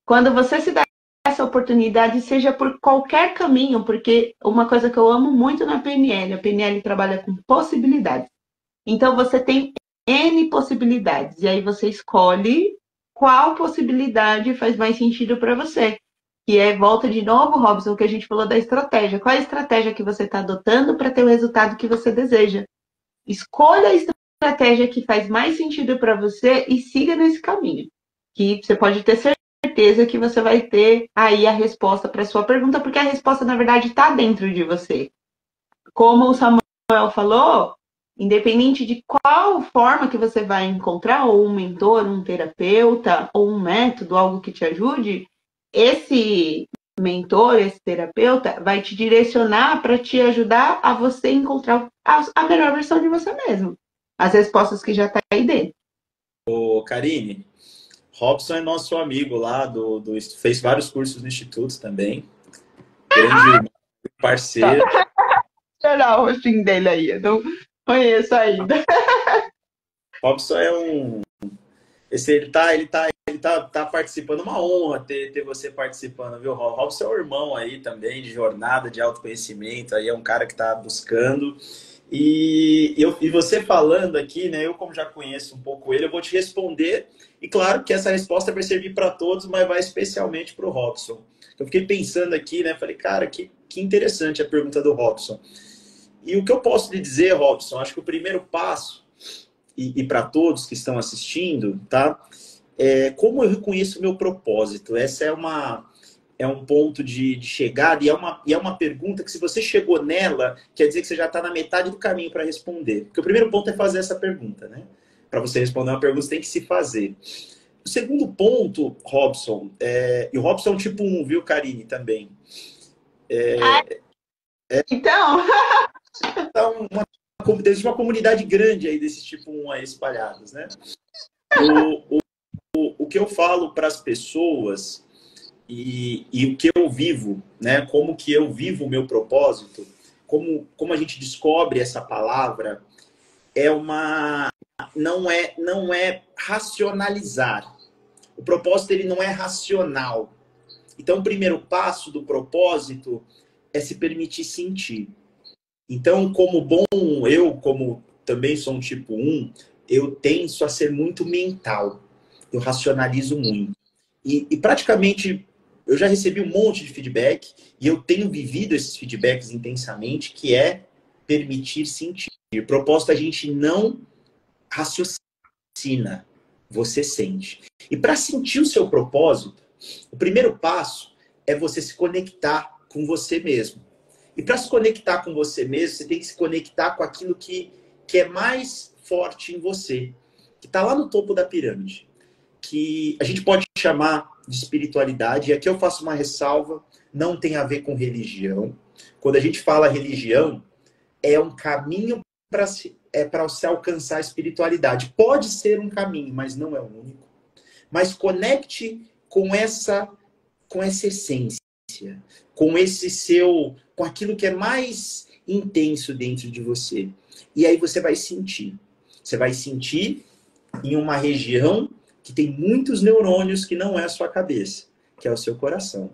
Quando você se dá essa oportunidade, seja por qualquer caminho, porque uma coisa que eu amo muito na PNL, a PNL trabalha com possibilidades. Então, você tem N possibilidades, e aí você escolhe qual possibilidade faz mais sentido para você. Que volta de novo, Robson, o que a gente falou da estratégia. Qual é a estratégia que você está adotando para ter o resultado que você deseja? Escolha a estratégia que faz mais sentido para você e siga nesse caminho. Que você pode ter certeza que você vai ter aí a resposta para a sua pergunta, porque a resposta, na verdade, está dentro de você. Como o Samuel falou, independente de qual forma que você vai encontrar, ou um mentor, um terapeuta, ou um método, algo que te ajude, esse mentor, esse terapeuta, vai te direcionar para te ajudar a você encontrar a melhor versão de você mesmo. as respostas que já estão aí dentro. Ô, Karine, Robson é nosso amigo lá, fez vários cursos no Instituto também. Grande irmão, parceiro. Deixa eu olhar o rostinho dele aí, eu não conheço ainda. Robson é um. Ele tá participando, uma honra ter você participando, viu, Rob? Robson é um irmão aí também, de jornada, de autoconhecimento, aí é um cara que está buscando. E você falando aqui, né? Eu, como já conheço um pouco ele, eu vou te responder. E claro que essa resposta vai servir para todos, mas vai especialmente para o Robson. Eu fiquei pensando aqui, né? Falei, cara, que interessante a pergunta do Robson. E o que eu posso lhe dizer, Robson, acho que o primeiro passo, e para todos que estão assistindo, tá? Como eu reconheço o meu propósito? Essa é um ponto de chegada e é uma pergunta que, se você chegou nela, quer dizer que você já está na metade do caminho para responder. Porque o primeiro ponto é fazer essa pergunta, né? Para você responder uma pergunta, você tem que se fazer. O segundo ponto, Robson, e o Robson é um tipo 1, viu, Karine, também. Então... Então, existe uma comunidade grande aí desses tipo 1 aí espalhados, né? O que eu falo para as pessoas e o que eu vivo, né? Como que eu vivo o meu propósito, como a gente descobre essa palavra, não é racionalizar. O propósito, ele não é racional. Então, o primeiro passo do propósito é se permitir sentir. Então, como também sou um tipo 1, eu tenso a ser muito mental. Eu racionalizo muito. E praticamente, eu já recebi um monte de feedback e eu tenho vivido esses feedbacks intensamente, que é permitir sentir. O propósito, a gente não raciocina, você sente. E para sentir o seu propósito, o primeiro passo é você se conectar com você mesmo. E para se conectar com você mesmo, você tem que se conectar com aquilo que é mais forte em você, que está lá no topo da pirâmide, que a gente pode chamar de espiritualidade. E aqui eu faço uma ressalva, não tem a ver com religião. Quando a gente fala religião, é um caminho para se alcançar a espiritualidade. Pode ser um caminho, mas não é o único. Mas conecte com essa essência, com aquilo que é mais intenso dentro de você. E aí você vai sentir. Você vai sentir em uma região que tem muitos neurônios, que não é a sua cabeça, que é o seu coração.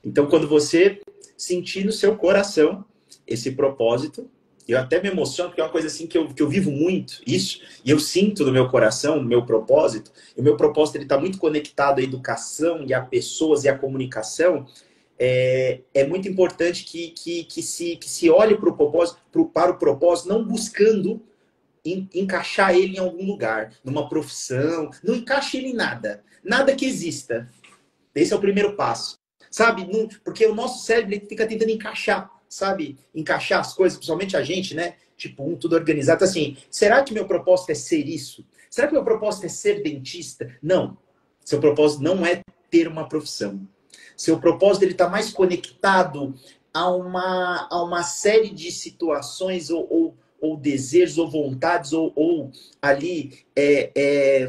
Então, quando você sentir no seu coração esse propósito, eu até me emociono, porque é uma coisa assim que eu vivo muito, isso, e eu sinto no meu coração, no meu propósito, e o meu propósito está muito conectado à educação, e a pessoas, e à comunicação. É muito importante que se olhe para o propósito, não buscando encaixar ele em algum lugar, numa profissão, não encaixe ele em nada que exista. Esse é o primeiro passo, sabe? Porque o nosso cérebro, ele fica tentando encaixar, sabe? Encaixar as coisas, principalmente a gente, né? Tipo, tudo organizado. Assim, será que meu propósito é ser isso? Será que meu propósito é ser dentista? Não. Seu propósito não é ter uma profissão. Seu propósito, ele está mais conectado a uma série de situações ou desejos, ou vontades, ou ali,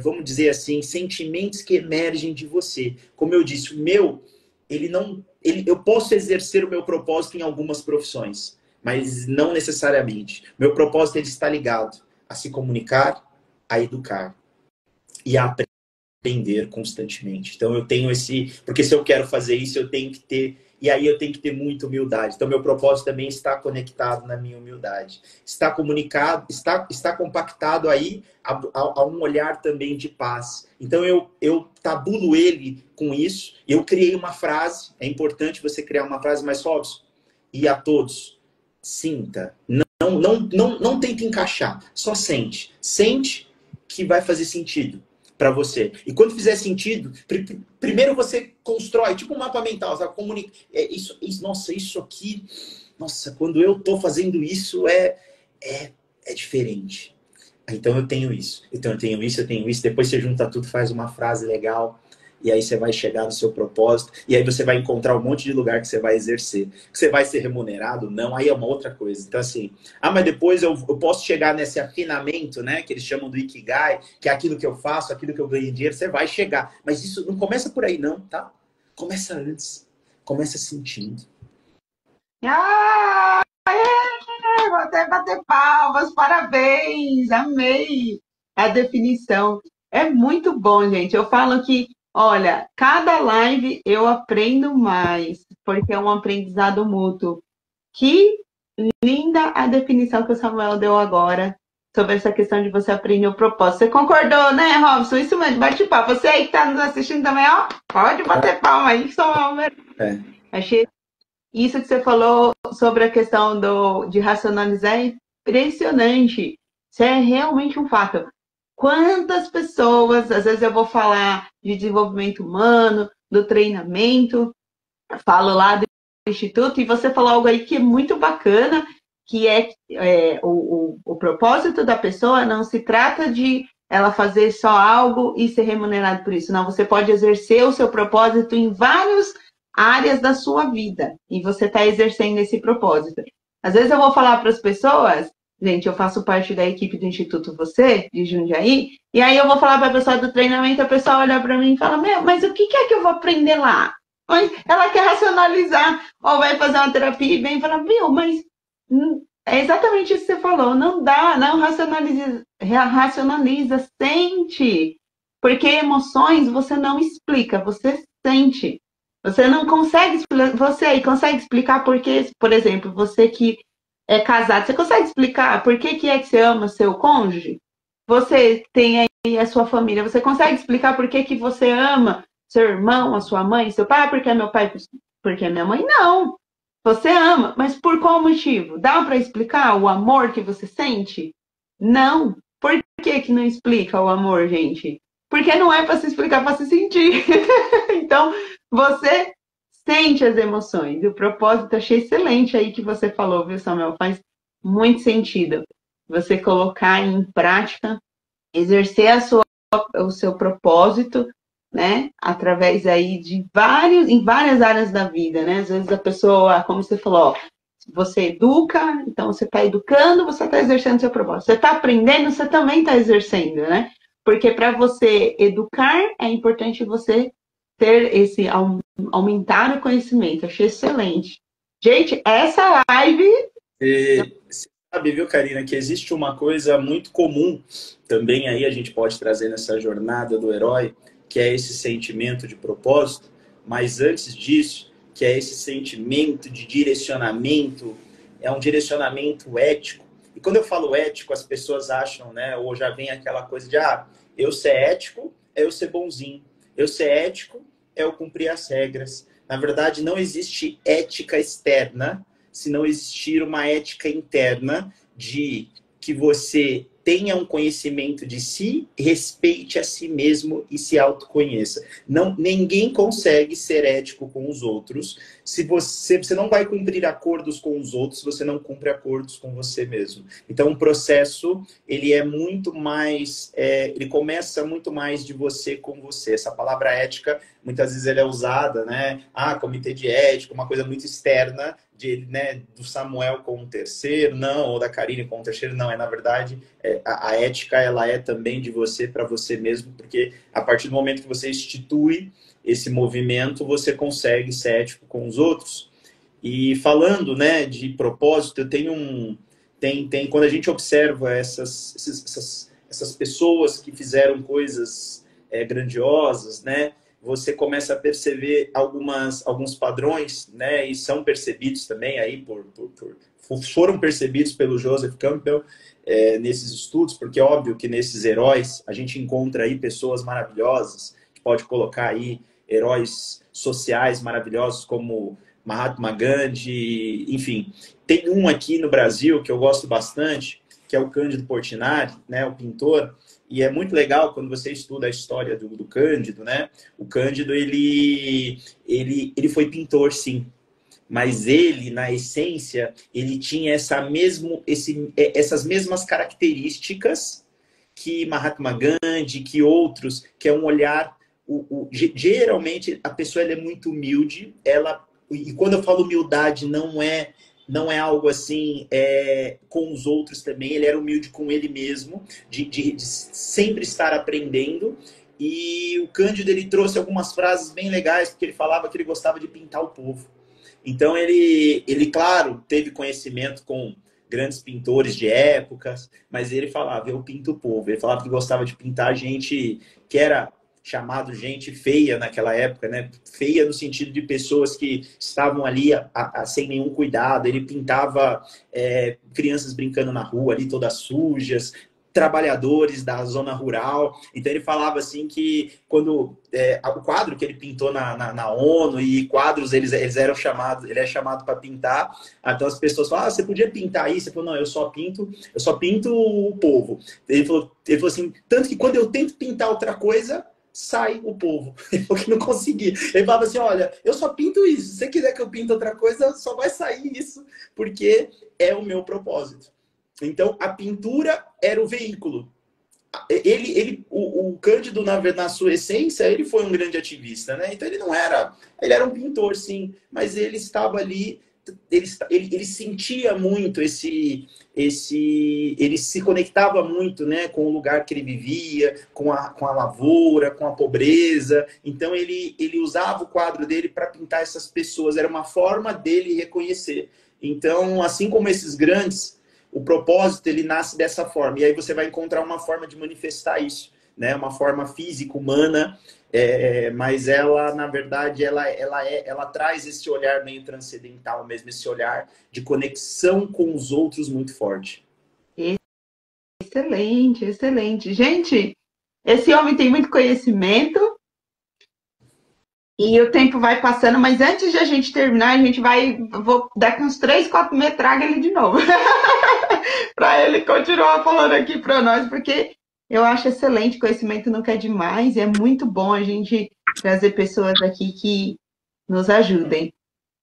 vamos dizer assim, sentimentos que emergem de você. Como eu disse, o meu, eu posso exercer o meu propósito em algumas profissões, mas não necessariamente. Meu propósito, ele está ligado a se comunicar, a educar e a aprender constantemente. Então eu tenho porque se eu quero fazer isso, eu tenho que ter, e aí eu tenho que ter muita humildade. Então meu propósito também está conectado na minha humildade. Está comunicado, está compactado aí a um olhar também de paz. Então eu tabulo ele com isso. Eu criei uma frase, é importante você criar uma frase mais Robson, e a todos, sinta. Não tente encaixar, só sente. Sente que vai fazer sentido para você. E quando fizer sentido, primeiro você constrói, tipo um mapa mental, sabe? Nossa, isso aqui, nossa, quando eu tô fazendo isso é diferente. Então eu tenho isso. Então eu tenho isso, depois você junta tudo, faz uma frase legal. E aí você vai chegar no seu propósito, e aí você vai encontrar um monte de lugar que você vai exercer. Que você vai ser remunerado? Não, aí é uma outra coisa. Então, assim, mas depois eu posso chegar nesse afinamento, né? Que eles chamam do Ikigai, que é aquilo que eu faço, aquilo que eu ganho dinheiro, você vai chegar. Mas isso não começa por aí, não, tá? Começa antes. Começa sentindo. Ah, vou até bater palmas, parabéns, amei a definição. É muito bom, gente. Eu falo que, olha, cada live eu aprendo mais, porque é um aprendizado mútuo. Que linda a definição que o Samuel deu agora sobre essa questão de você aprender o propósito. Você concordou, né, Robson? Isso mesmo, bate papo. Você aí que está nos assistindo também, ó, pode bater palma aí, Samuel. Achei isso que você falou sobre a questão de racionalizar é impressionante. Isso é realmente um fato. Quantas pessoas, às vezes eu vou falar de desenvolvimento humano, do treinamento, falo lá do Instituto, e você falou algo aí que é muito bacana, que o propósito da pessoa não se trata de ela fazer só algo e ser remunerado por isso. Não, você pode exercer o seu propósito em várias áreas da sua vida, e você está exercendo esse propósito. Às vezes eu vou falar para as pessoas, gente, eu faço parte da equipe do Instituto Você, de Jundiaí, e aí eu vou falar para a pessoa do treinamento, a pessoa olha para mim e fala, mas o que é que eu vou aprender lá? Mas ela quer racionalizar, ou vai fazer uma terapia e vem e fala, mas é exatamente isso que você falou, não dá, não racionaliza, sente, porque emoções você não explica, você sente. Você não consegue, você aí consegue explicar por que, por exemplo, você que é casado, você consegue explicar por que é que você ama seu cônjuge? Você tem aí a sua família, você consegue explicar por que você ama seu irmão, a sua mãe, seu pai? Porque é meu pai, porque é minha mãe? Não. Você ama, mas por qual motivo? Dá para explicar o amor que você sente? Não. Por que não explica o amor, gente? Porque não é para se explicar, para se sentir. Então, você sente as emoções. E o propósito, achei excelente aí que você falou, viu, Samuel? Faz muito sentido. Você colocar em prática, exercer o seu propósito, né? Através aí em várias áreas da vida, né? Às vezes a pessoa, como você falou, ó, você educa, então você está educando, você está exercendo seu propósito. Você está aprendendo, você também está exercendo, né? Porque para você educar, é importante você ter aumentar o conhecimento. Achei excelente. Gente, essa live... Você sabe, viu, Karina, que existe uma coisa muito comum também aí, a gente pode trazer nessa jornada do herói, que é esse sentimento de propósito, mas antes disso, que é esse sentimento de direcionamento, é um direcionamento ético. E quando eu falo ético, as pessoas acham, né, ou já vem aquela coisa de, eu ser ético é eu ser bonzinho, eu ser ético é eu cumprir as regras. Na verdade, não existe ética externa se não existir uma ética interna de que você tenha um conhecimento de si, respeite a si mesmo e se autoconheça. Ninguém consegue ser ético com os outros se você não vai cumprir acordos com os outros, se você não cumpre acordos com você mesmo. Então, o processo, ele é muito mais, ele começa muito mais de você com você. Essa palavra ética, muitas vezes ela é usada, né? Comitê de ética, uma coisa muito externa, do Samuel com o terceiro, não, ou da Karine com o terceiro, não, na verdade, a ética, ela é também de você para você mesmo, porque a partir do momento que você institui esse movimento, você consegue ser ético com os outros. E falando, né, de propósito, eu tenho quando a gente observa essas pessoas que fizeram coisas grandiosas, né, você começa a perceber alguns padrões, né, e são percebidos também aí foram percebidos pelo Joseph Campbell nesses estudos, porque é óbvio que nesses heróis a gente encontra aí pessoas maravilhosas, que pode colocar aí heróis sociais maravilhosos como Mahatma Gandhi, enfim. Tem um aqui no Brasil que eu gosto bastante, que é o Cândido Portinari, né, o pintor. E é muito legal quando você estuda a história do Cândido, né? O Cândido, ele foi pintor, sim. Mas ele, na essência, ele tinha essas mesmas características que Mahatma Gandhi, que outros, que é um olhar geralmente a pessoa ela é muito humilde, e quando eu falo humildade, não é algo assim com os outros também, ele era humilde com ele mesmo, de sempre estar aprendendo. E o Cândido ele trouxe algumas frases bem legais, porque ele falava que ele gostava de pintar o povo. Então ele claro, teve conhecimento com grandes pintores de épocas, mas ele falava, eu pinto o povo. Ele falava que gostava de pintar gente que era chamado gente feia naquela época, né? Feia no sentido de pessoas que estavam ali sem nenhum cuidado. Ele pintava crianças brincando na rua ali, todas sujas, trabalhadores da zona rural. Então ele falava assim que quando o quadro que ele pintou na ONU e quadros ele é chamado para pintar, então as pessoas falam, você podia pintar isso? Ele falou, não, eu só pinto o povo. Ele falou assim, tanto que quando eu tento pintar outra coisa, sai o povo. Ele falou que não conseguia. Ele falava assim, olha, eu só pinto isso. Se você quiser que eu pinte outra coisa, só vai sair isso, porque é o meu propósito. Então, a pintura era o veículo. O Cândido, na sua essência, ele foi um grande ativista, né? Então, ele era um pintor, sim, mas ele estava ali, ele sentia muito ele se conectava muito, né, com o lugar que ele vivia, com a lavoura, com a pobreza. Então, ele usava o quadro dele para pintar essas pessoas, era uma forma dele reconhecer. Então, assim como esses grandes, o propósito, ele nasce dessa forma. E aí você vai encontrar uma forma de manifestar isso, né? Uma forma física, humana, mas ela, na verdade, ela traz esse olhar meio transcendental mesmo, esse olhar de conexão com os outros muito forte. Excelente, excelente. Gente, esse homem tem muito conhecimento e o tempo vai passando, mas antes de a gente terminar, vou daqui uns 3, 4 meses, traga ele de novo. Para ele continuar falando aqui para nós, porque eu acho excelente, conhecimento nunca é demais, e é muito bom a gente trazer pessoas aqui que nos ajudem.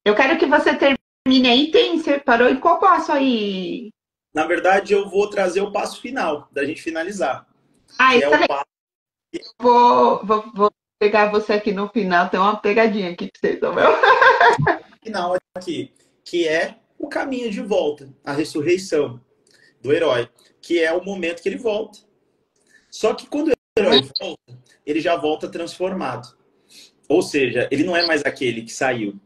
Eu quero que você termine aí, você parou em qual passo aí? Na verdade, eu vou trazer o passo final, da gente finalizar. Excelente. Vou pegar você aqui no final, tem uma pegadinha aqui para você, Samuel. Final aqui, que é o caminho de volta, a ressurreição do herói, que é o momento que ele volta. Só que quando o herói volta, ele já volta transformado. Ou seja, ele não é mais aquele que saiu.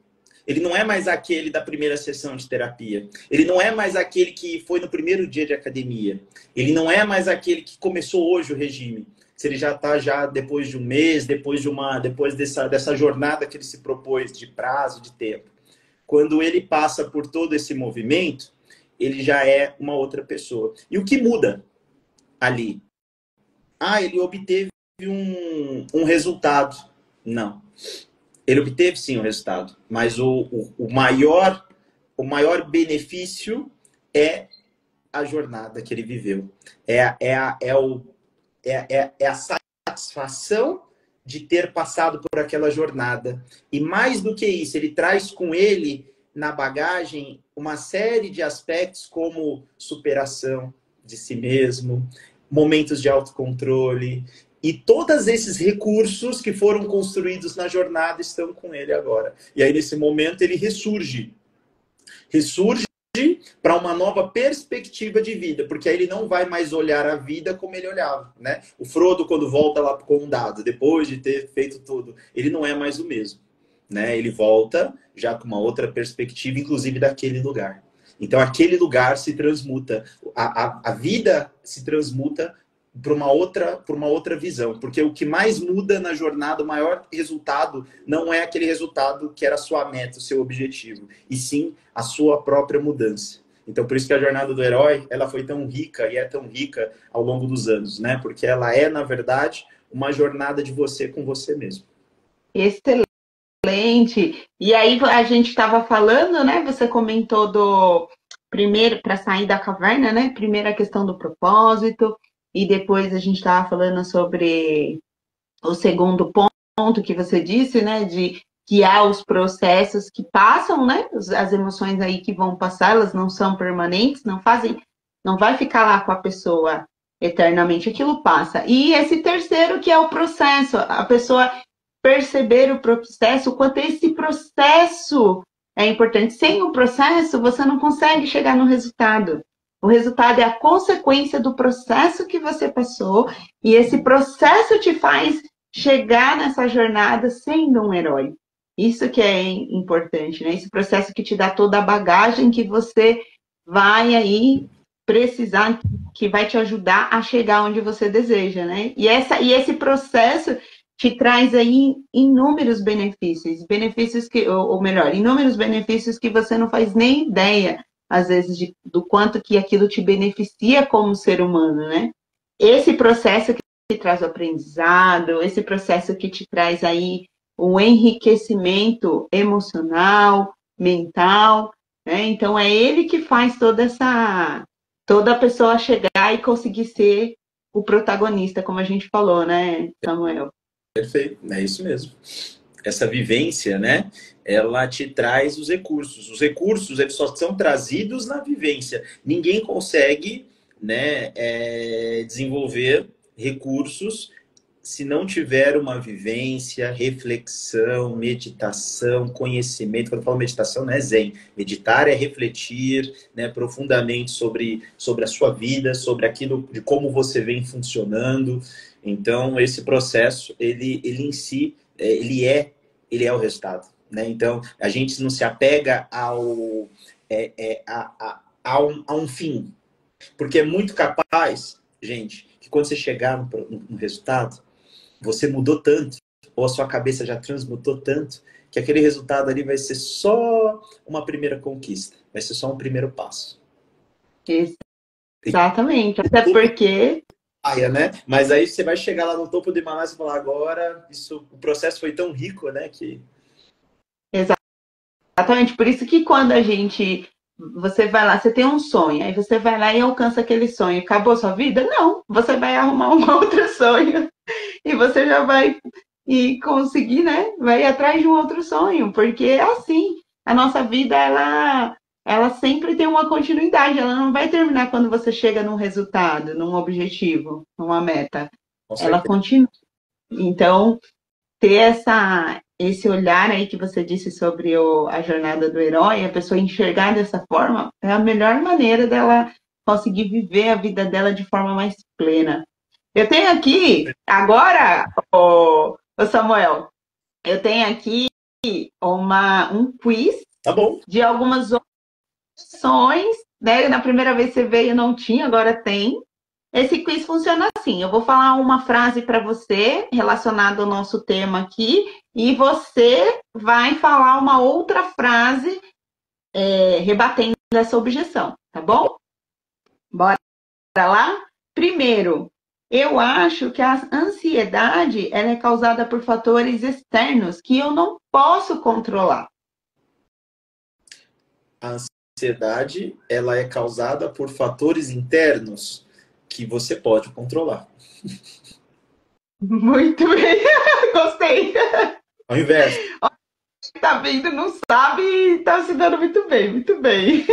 Ele não é mais aquele da primeira sessão de terapia. Ele não é mais aquele que foi no primeiro dia de academia. Ele não é mais aquele que começou hoje o regime. Se ele já está depois de um mês, depois dessa jornada que ele se propôs de prazo, de tempo. Quando ele passa por todo esse movimento, ele já é uma outra pessoa. E o que muda ali? Ele obteve um resultado. Não. Ele obteve sim um resultado, mas o maior benefício é a jornada que ele viveu. É a satisfação de ter passado por aquela jornada. E mais do que isso, ele traz com ele na bagagem uma série de aspectos como superação de si mesmo, momentos de autocontrole, e todos esses recursos que foram construídos na jornada estão com ele agora. E aí, nesse momento, ele ressurge. Ressurge para uma nova perspectiva de vida, porque aí ele não vai mais olhar a vida como ele olhava, né? O Frodo, quando volta lá para o Condado, depois de ter feito tudo, ele não é mais o mesmo, né? Ele volta já com uma outra perspectiva, inclusive daquele lugar. Então, aquele lugar se transmuta. A vida se transmuta por uma outra visão. Porque o que mais muda na jornada, o maior resultado, não é aquele resultado que era a sua meta, o seu objetivo, e sim a sua própria mudança. Então, por isso que a jornada do herói, ela foi tão rica, e é tão rica ao longo dos anos, né? Porque ela é, na verdade, uma jornada de você com você mesmo. Excelente. E aí a gente estava falando, né? Você comentou do primeiro, para sair da caverna, né? Primeiro a questão do propósito, e depois a gente estava falando sobre o segundo ponto que você disse, né? De guiar os processos que passam, né? As emoções aí que vão passar, elas não são permanentes, não vai ficar lá com a pessoa eternamente, aquilo passa. E esse terceiro que é o processo, a pessoa perceber o processo, o quanto esse processo é importante. Sem o processo, você não consegue chegar no resultado. O resultado é a consequência do processo que você passou, e esse processo te faz chegar nessa jornada sendo um herói. Isso que é importante, né? Esse processo que te dá toda a bagagem que você vai aí precisar, que vai te ajudar a chegar onde você deseja, né? E esse processo te traz aí inúmeros benefícios, ou melhor, inúmeros benefícios que você não faz nem ideia, às vezes, do quanto que aquilo te beneficia como ser humano, né? Esse processo que te traz o aprendizado, esse processo que te traz aí o enriquecimento emocional, mental, né? Então é ele que faz toda a pessoa chegar e conseguir ser o protagonista, como a gente falou, né, Samuel? Perfeito, é isso mesmo. Essa vivência, né, ela te traz os recursos. Os recursos, eles só são trazidos na vivência. Ninguém consegue, né, desenvolver recursos se não tiver uma vivência, reflexão, meditação, conhecimento. Quando eu falo meditação, não é zen. Meditar é refletir, né, profundamente sobre a sua vida, sobre aquilo, de como você vem funcionando. Então, esse processo, ele em si, ele é o resultado, né? Então, a gente não se apega a um fim, porque é muito capaz, gente, que quando você chegar no resultado, você mudou tanto, ou a sua cabeça já transmutou tanto, que aquele resultado ali vai ser só uma primeira conquista, vai ser só um primeiro passo. Exatamente, até porque... Né? Mas aí você vai chegar lá no topo do Himalaia e falar, agora, o processo foi tão rico, né? Que... Exatamente, por isso que quando você vai lá, você tem um sonho, aí você vai lá e alcança aquele sonho, acabou sua vida? Não, você vai arrumar um outro sonho e você já vai conseguir, né? Vai ir atrás de um outro sonho, porque é assim, a nossa vida, ela sempre tem uma continuidade, ela não vai terminar quando você chega num resultado, num objetivo, numa meta. Ela continua. Então, ter esse olhar aí que você disse sobre a jornada do herói, a pessoa enxergar dessa forma, é a melhor maneira dela conseguir viver a vida dela de forma mais plena. Eu tenho aqui, agora, o Samuel, eu tenho aqui um quiz tá bom. De algumas opções, né? Na primeira vez que você veio não tinha, agora tem. Esse quiz funciona assim: eu vou falar uma frase para você relacionada ao nosso tema aqui, e você vai falar uma outra frase rebatendo essa objeção, tá bom? Bora lá? Primeiro, eu acho que a ansiedade ela é causada por fatores externos que eu não posso controlar. A ansiedade ela é causada por fatores internos que você pode controlar. Muito bem, gostei. Ao inverso. Quem tá vendo não sabe e tá se dando muito bem, muito bem.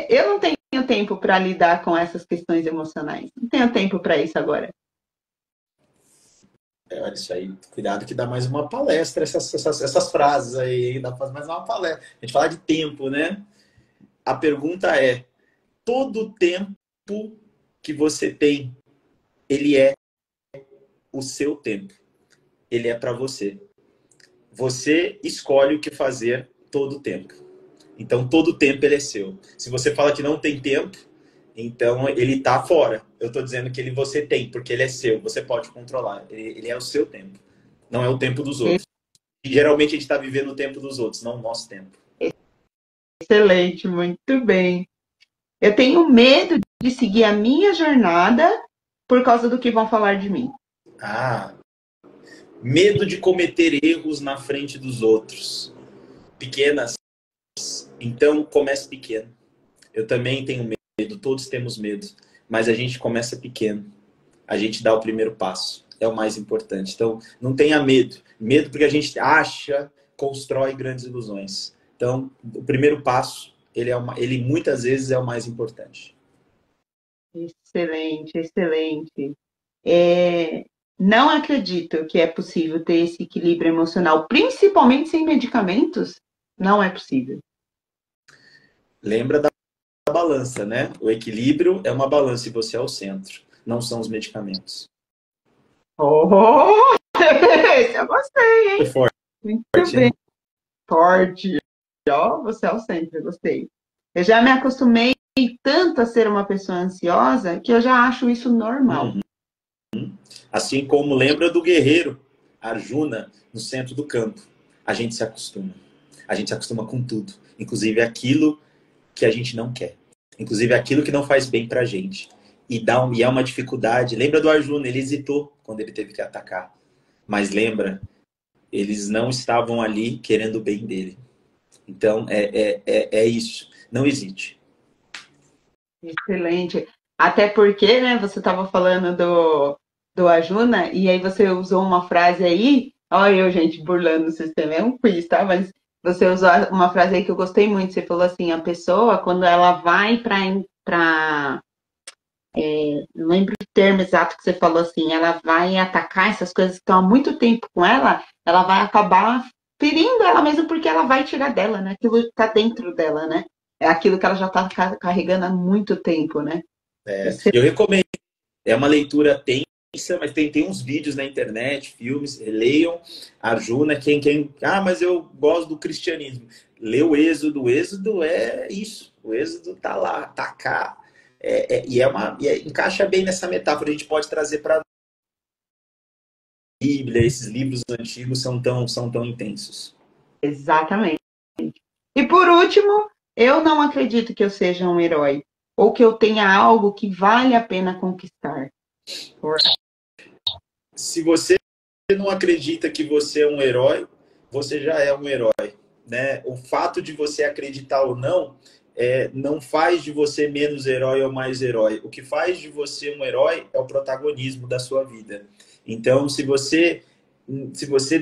Eu não tenho tempo para lidar com essas questões emocionais. Não tenho tempo para isso agora. Olha isso aí, cuidado que dá mais uma palestra, essas frases aí, dá pra fazer mais uma palestra. A gente fala de tempo, né? A pergunta é, todo o tempo que você tem, ele é o seu tempo. Ele é para você. Você escolhe o que fazer todo o tempo. Então, todo o tempo ele é seu. Se você fala que não tem tempo, então ele tá fora. Eu tô dizendo que você tem, porque ele é seu. Você pode controlar. Ele é o seu tempo. Não é o tempo dos outros. E geralmente a gente está vivendo o tempo dos outros, não o nosso tempo. Excelente, muito bem. Eu tenho medo de seguir a minha jornada por causa do que vão falar de mim. Medo de cometer erros na frente dos outros. Pequenas. Então, comece pequeno. Eu também tenho medo, todos temos medo. Mas a gente começa pequeno. A gente dá o primeiro passo. É o mais importante. Então, não tenha medo. Medo porque a gente acha, constrói grandes ilusões. Então, o primeiro passo, ele muitas vezes é o mais importante. Excelente, excelente. Não acredito que é possível ter esse equilíbrio emocional, principalmente sem medicamentos. Não é possível. Lembra da balança, né? O equilíbrio é uma balança e você é o centro, não são os medicamentos. Oh, esse eu gostei, hein? Foi forte. Muito bem. Forte. Ó, você é o centro, eu gostei. Eu já me acostumei tanto a ser uma pessoa ansiosa que eu já acho isso normal. Assim como lembra do guerreiro Arjuna no centro do campo. A gente se acostuma. A gente se acostuma com tudo, inclusive aquilo que a gente não quer, inclusive aquilo que não faz bem pra gente. E é uma dificuldade. Lembra do Arjuna, ele hesitou quando ele teve que atacar. Mas lembra, eles não estavam ali querendo o bem dele. Então, é isso. Não hesite. Excelente. Até porque, né, você estava falando do Arjuna, e aí você usou uma frase aí, olha eu, gente, burlando o sistema, é um quiz, tá? Mas você usou uma frase aí que eu gostei muito, você falou assim, a pessoa, quando ela vai não lembro o termo exato que você falou assim, ela vai atacar essas coisas que estão há muito tempo com ela vai acabar ferindo ela mesmo porque ela vai tirar dela, né? Aquilo está dentro dela, né? É aquilo que ela já está carregando há muito tempo, né? Eu recomendo. É uma leitura tensa, mas tem uns vídeos na internet, filmes, leiam Arjuna, mas eu gosto do cristianismo. Lê o Êxodo. O Êxodo é isso. O Êxodo tá lá, tá cá. Encaixa bem nessa metáfora. A gente pode trazer para a Bíblia. Esses livros antigos são tão intensos. Exatamente. E por último, eu não acredito que eu seja um herói ou que eu tenha algo que vale a pena conquistar. Se você não acredita que você é um herói, você já é um herói, né? O fato de você acreditar ou não faz de você menos herói ou mais herói. O que faz de você um herói é o protagonismo da sua vida. Então, se você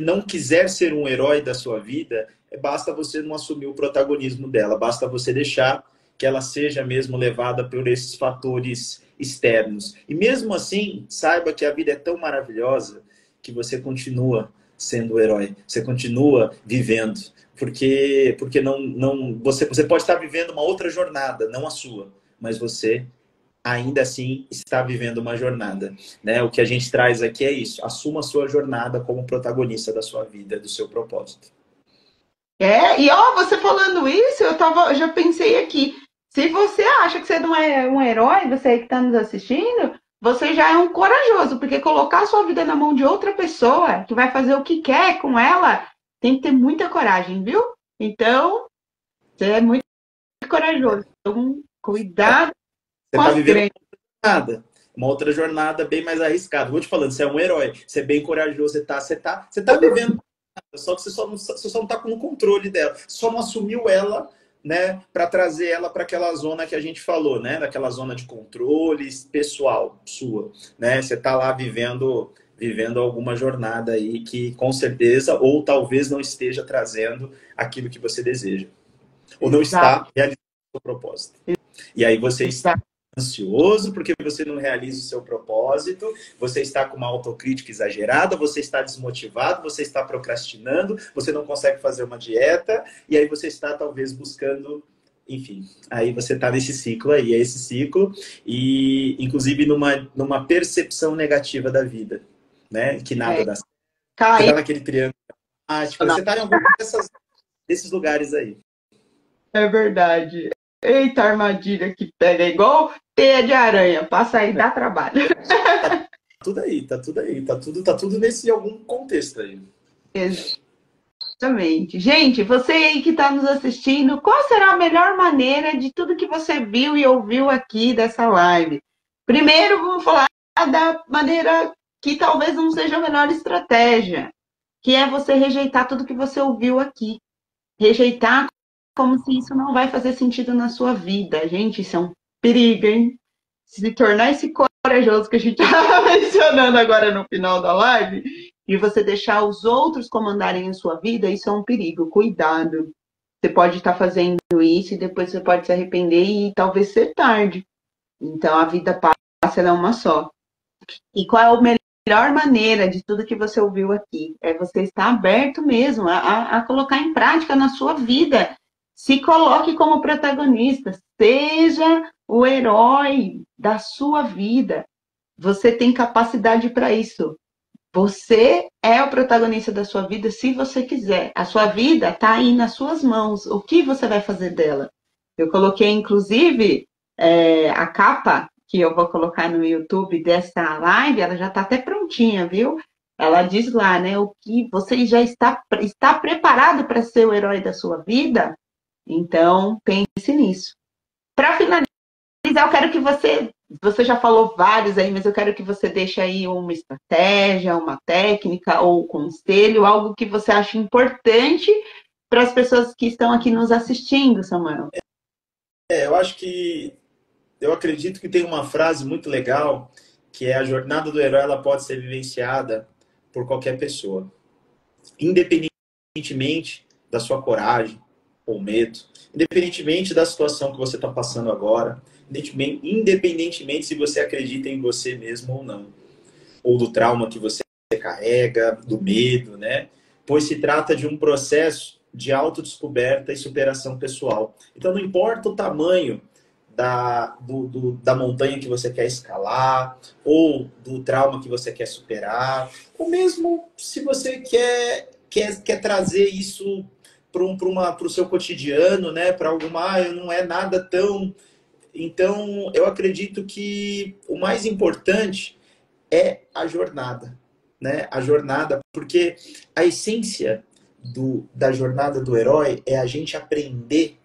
não quiser ser um herói da sua vida, basta você não assumir o protagonismo dela, basta você deixar que ela seja mesmo levada por esses fatores externos. E mesmo assim, saiba que a vida é tão maravilhosa que você continua sendo o herói, você continua vivendo, porque você pode estar vivendo uma outra jornada, não a sua, mas você ainda assim está vivendo uma jornada, né? O que a gente traz aqui é isso, assuma a sua jornada como protagonista da sua vida, do seu propósito. E você falando isso, eu já pensei aqui, se você acha que você não é um herói, você aí que está nos assistindo, você já é um corajoso, porque colocar a sua vida na mão de outra pessoa, que vai fazer o que quer com ela, tem que ter muita coragem, viu? Então, você é muito corajoso. Então, cuidado com as crenças. Uma outra jornada bem mais arriscada. Vou te falando, você é um herói, você é bem corajoso, você tá vivendo, só que você só não está com o controle dela, só não assumiu ela, né, para trazer ela para aquela zona que a gente falou, né, daquela zona de controle pessoal sua, né, você está lá vivendo alguma jornada aí que com certeza ou talvez não esteja trazendo aquilo que você deseja, ou não está realizando o seu propósito. E aí você está ansioso porque você não realiza o seu propósito, você está com uma autocrítica exagerada, você está desmotivado, você está procrastinando, você não consegue fazer uma dieta, e aí você está talvez buscando, enfim, aí você está nesse ciclo aí, é esse ciclo, e inclusive numa percepção negativa da vida, né? Que nada dá certo. Você está naquele triângulo, você está em algum desses lugares aí. É verdade. Eita, armadilha que pega igual teia de aranha, passa aí, dá trabalho. Tá tudo aí, tá tudo nesse algum contexto aí. Exatamente. Gente, você aí que está nos assistindo, qual será a melhor maneira de tudo que você viu e ouviu aqui dessa live? Primeiro, vamos falar da maneira que talvez não seja a melhor estratégia, que é você rejeitar tudo que você ouviu aqui. Rejeitar como se isso não vai fazer sentido na sua vida. Gente, isso é um perigo, hein? Se tornar esse corajoso que a gente está mencionando agora no final da live, e você deixar os outros comandarem a sua vida, isso é um perigo. Cuidado. Você pode estar fazendo isso e depois você pode se arrepender e talvez ser tarde. Então, a vida passa, ela é uma só. E qual é a melhor maneira de tudo que você ouviu aqui? É você estar aberto mesmo a colocar em prática na sua vida. Se coloque como protagonista, seja o herói da sua vida. Você tem capacidade para isso. Você é o protagonista da sua vida se você quiser. A sua vida está aí nas suas mãos. O que você vai fazer dela? Eu coloquei, inclusive, a capa que eu vou colocar no YouTube dessa live, ela já está até prontinha, viu? Ela diz lá, né? O que você já está preparado para ser o herói da sua vida? Então, pense nisso. Para finalizar, eu quero que você já falou vários aí, mas eu quero que você deixe aí uma estratégia, uma técnica ou conselho, algo que você acha importante para as pessoas que estão aqui nos assistindo, Samuel. Eu acredito que tem uma frase muito legal, que é: a jornada do herói ela pode ser vivenciada por qualquer pessoa, independentemente da sua coragem ou medo, independentemente da situação que você está passando agora, independentemente se você acredita em você mesmo ou não, ou do trauma que você carrega, do medo, né? Pois se trata de um processo de autodescoberta e superação pessoal. Então não importa o tamanho da montanha que você quer escalar, ou do trauma que você quer superar, ou mesmo se você quer trazer isso para o seu cotidiano, né? Para alguma, não é nada tão... Então, eu acredito que o mais importante é a jornada, né? A jornada, porque a essência da jornada do herói é a gente aprender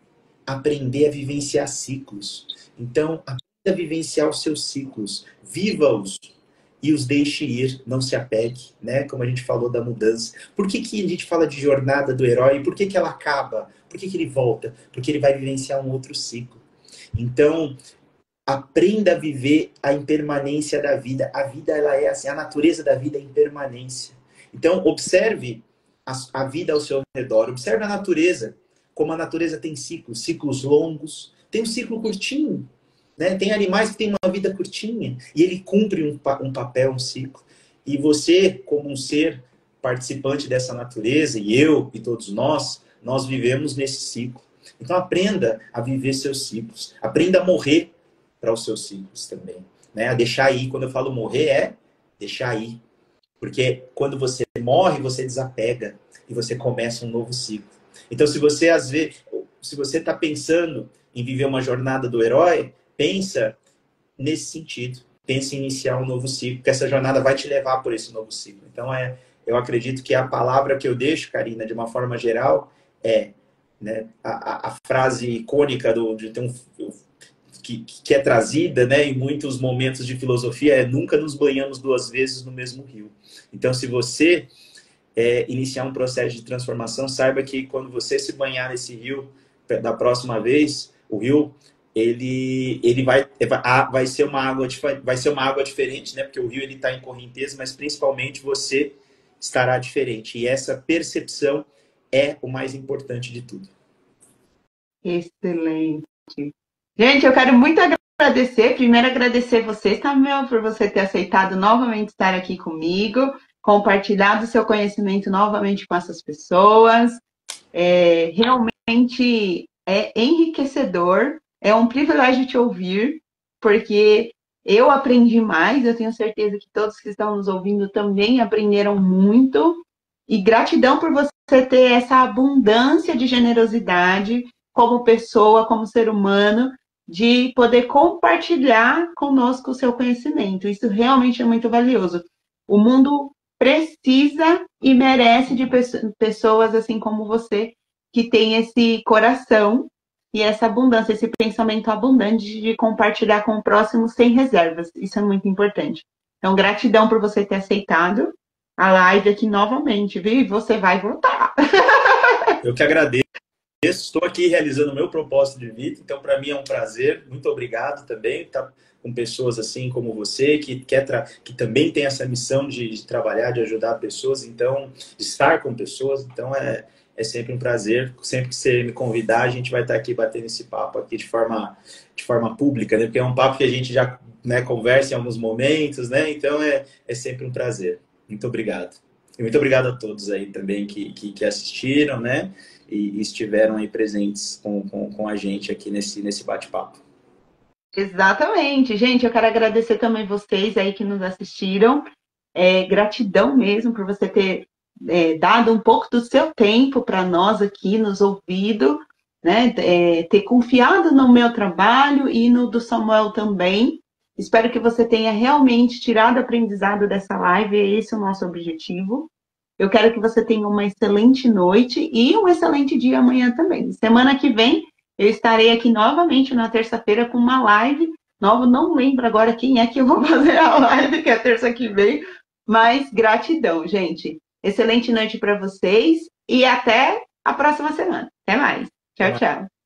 a vivenciar ciclos. Então, aprenda a vivenciar os seus ciclos, viva-os e os deixe ir, não se apegue, né? Como a gente falou da mudança. Por que a gente fala de jornada do herói? Por que ela acaba? Por que ele volta? Porque ele vai vivenciar um outro ciclo. Então, aprenda a viver a impermanência da vida. A vida, ela é assim, a natureza da vida é impermanência. Então, observe a vida ao seu redor, observe a natureza, como a natureza tem ciclos longos, tem um ciclo curtinho, né? Tem animais que têm uma vida curtinha e ele cumpre um papel, um ciclo. E você, como um ser participante dessa natureza, e eu e todos nós vivemos nesse ciclo. Então aprenda a viver seus ciclos, aprenda a morrer para os seus ciclos também, né? A deixar ir. Quando eu falo morrer, é deixar ir. Porque quando você morre, você desapega e você começa um novo ciclo. Então, se você está pensando em viver uma jornada do herói, pensa nesse sentido. Pense em iniciar um novo ciclo, porque essa jornada vai te levar por esse novo ciclo. Então, eu acredito que a palavra que eu deixo, Karina, de uma forma geral, né, a frase icônica que é trazida, né, em muitos momentos de filosofia é: nunca nos banhamos duas vezes no mesmo rio. Então, se você iniciar um processo de transformação, saiba que quando você se banhar nesse rio, da próxima vez, o rio ele vai ser uma água diferente, né? Porque o rio ele está em correnteza, mas principalmente você estará diferente. E essa percepção é o mais importante de tudo. Excelente. Gente, eu quero muito agradecer. Primeiro, agradecer você, Samuel, por você ter aceitado novamente estar aqui comigo, compartilhado o seu conhecimento novamente com essas pessoas. Realmente é enriquecedor, é um privilégio te ouvir, porque eu aprendi mais, eu tenho certeza que todos que estão nos ouvindo também aprenderam muito, e gratidão por você ter essa abundância de generosidade como pessoa, como ser humano, de poder compartilhar conosco o seu conhecimento. Isso realmente é muito valioso. O mundo precisa e merece de pessoas assim como você, que tem esse coração e essa abundância, esse pensamento abundante de compartilhar com o próximo sem reservas. Isso é muito importante. Então, gratidão por você ter aceitado a live aqui novamente, viu? E você vai voltar. Eu que agradeço. Estou aqui realizando o meu propósito de vida, então para mim é um prazer. Muito obrigado também estar com pessoas assim como você, que também tem essa missão de trabalhar, de ajudar pessoas, então, de estar com pessoas. Então, é É sempre um prazer. Sempre que você me convidar, a gente vai estar aqui batendo esse papo aqui de forma pública, né? Porque é um papo que a gente já, né, conversa em alguns momentos, né? Então é sempre um prazer. Muito obrigado. E muito obrigado a todos aí também que assistiram, né? E estiveram aí presentes com a gente aqui nesse bate-papo. Exatamente. Gente, eu quero agradecer também vocês aí que nos assistiram. Gratidão mesmo por você ter dado um pouco do seu tempo para nós aqui, nos ouvido, né? Ter confiado no meu trabalho e no do Samuel também. Espero que você tenha realmente tirado aprendizado dessa live, esse é o nosso objetivo. Eu quero que você tenha uma excelente noite e um excelente dia amanhã também. Semana que vem eu estarei aqui novamente na terça-feira com uma live nova. Não lembro agora quem é que eu vou fazer a live, que é terça que vem, mas gratidão, gente. Excelente noite para vocês e até a próxima semana. Até mais. Tchau, tchau.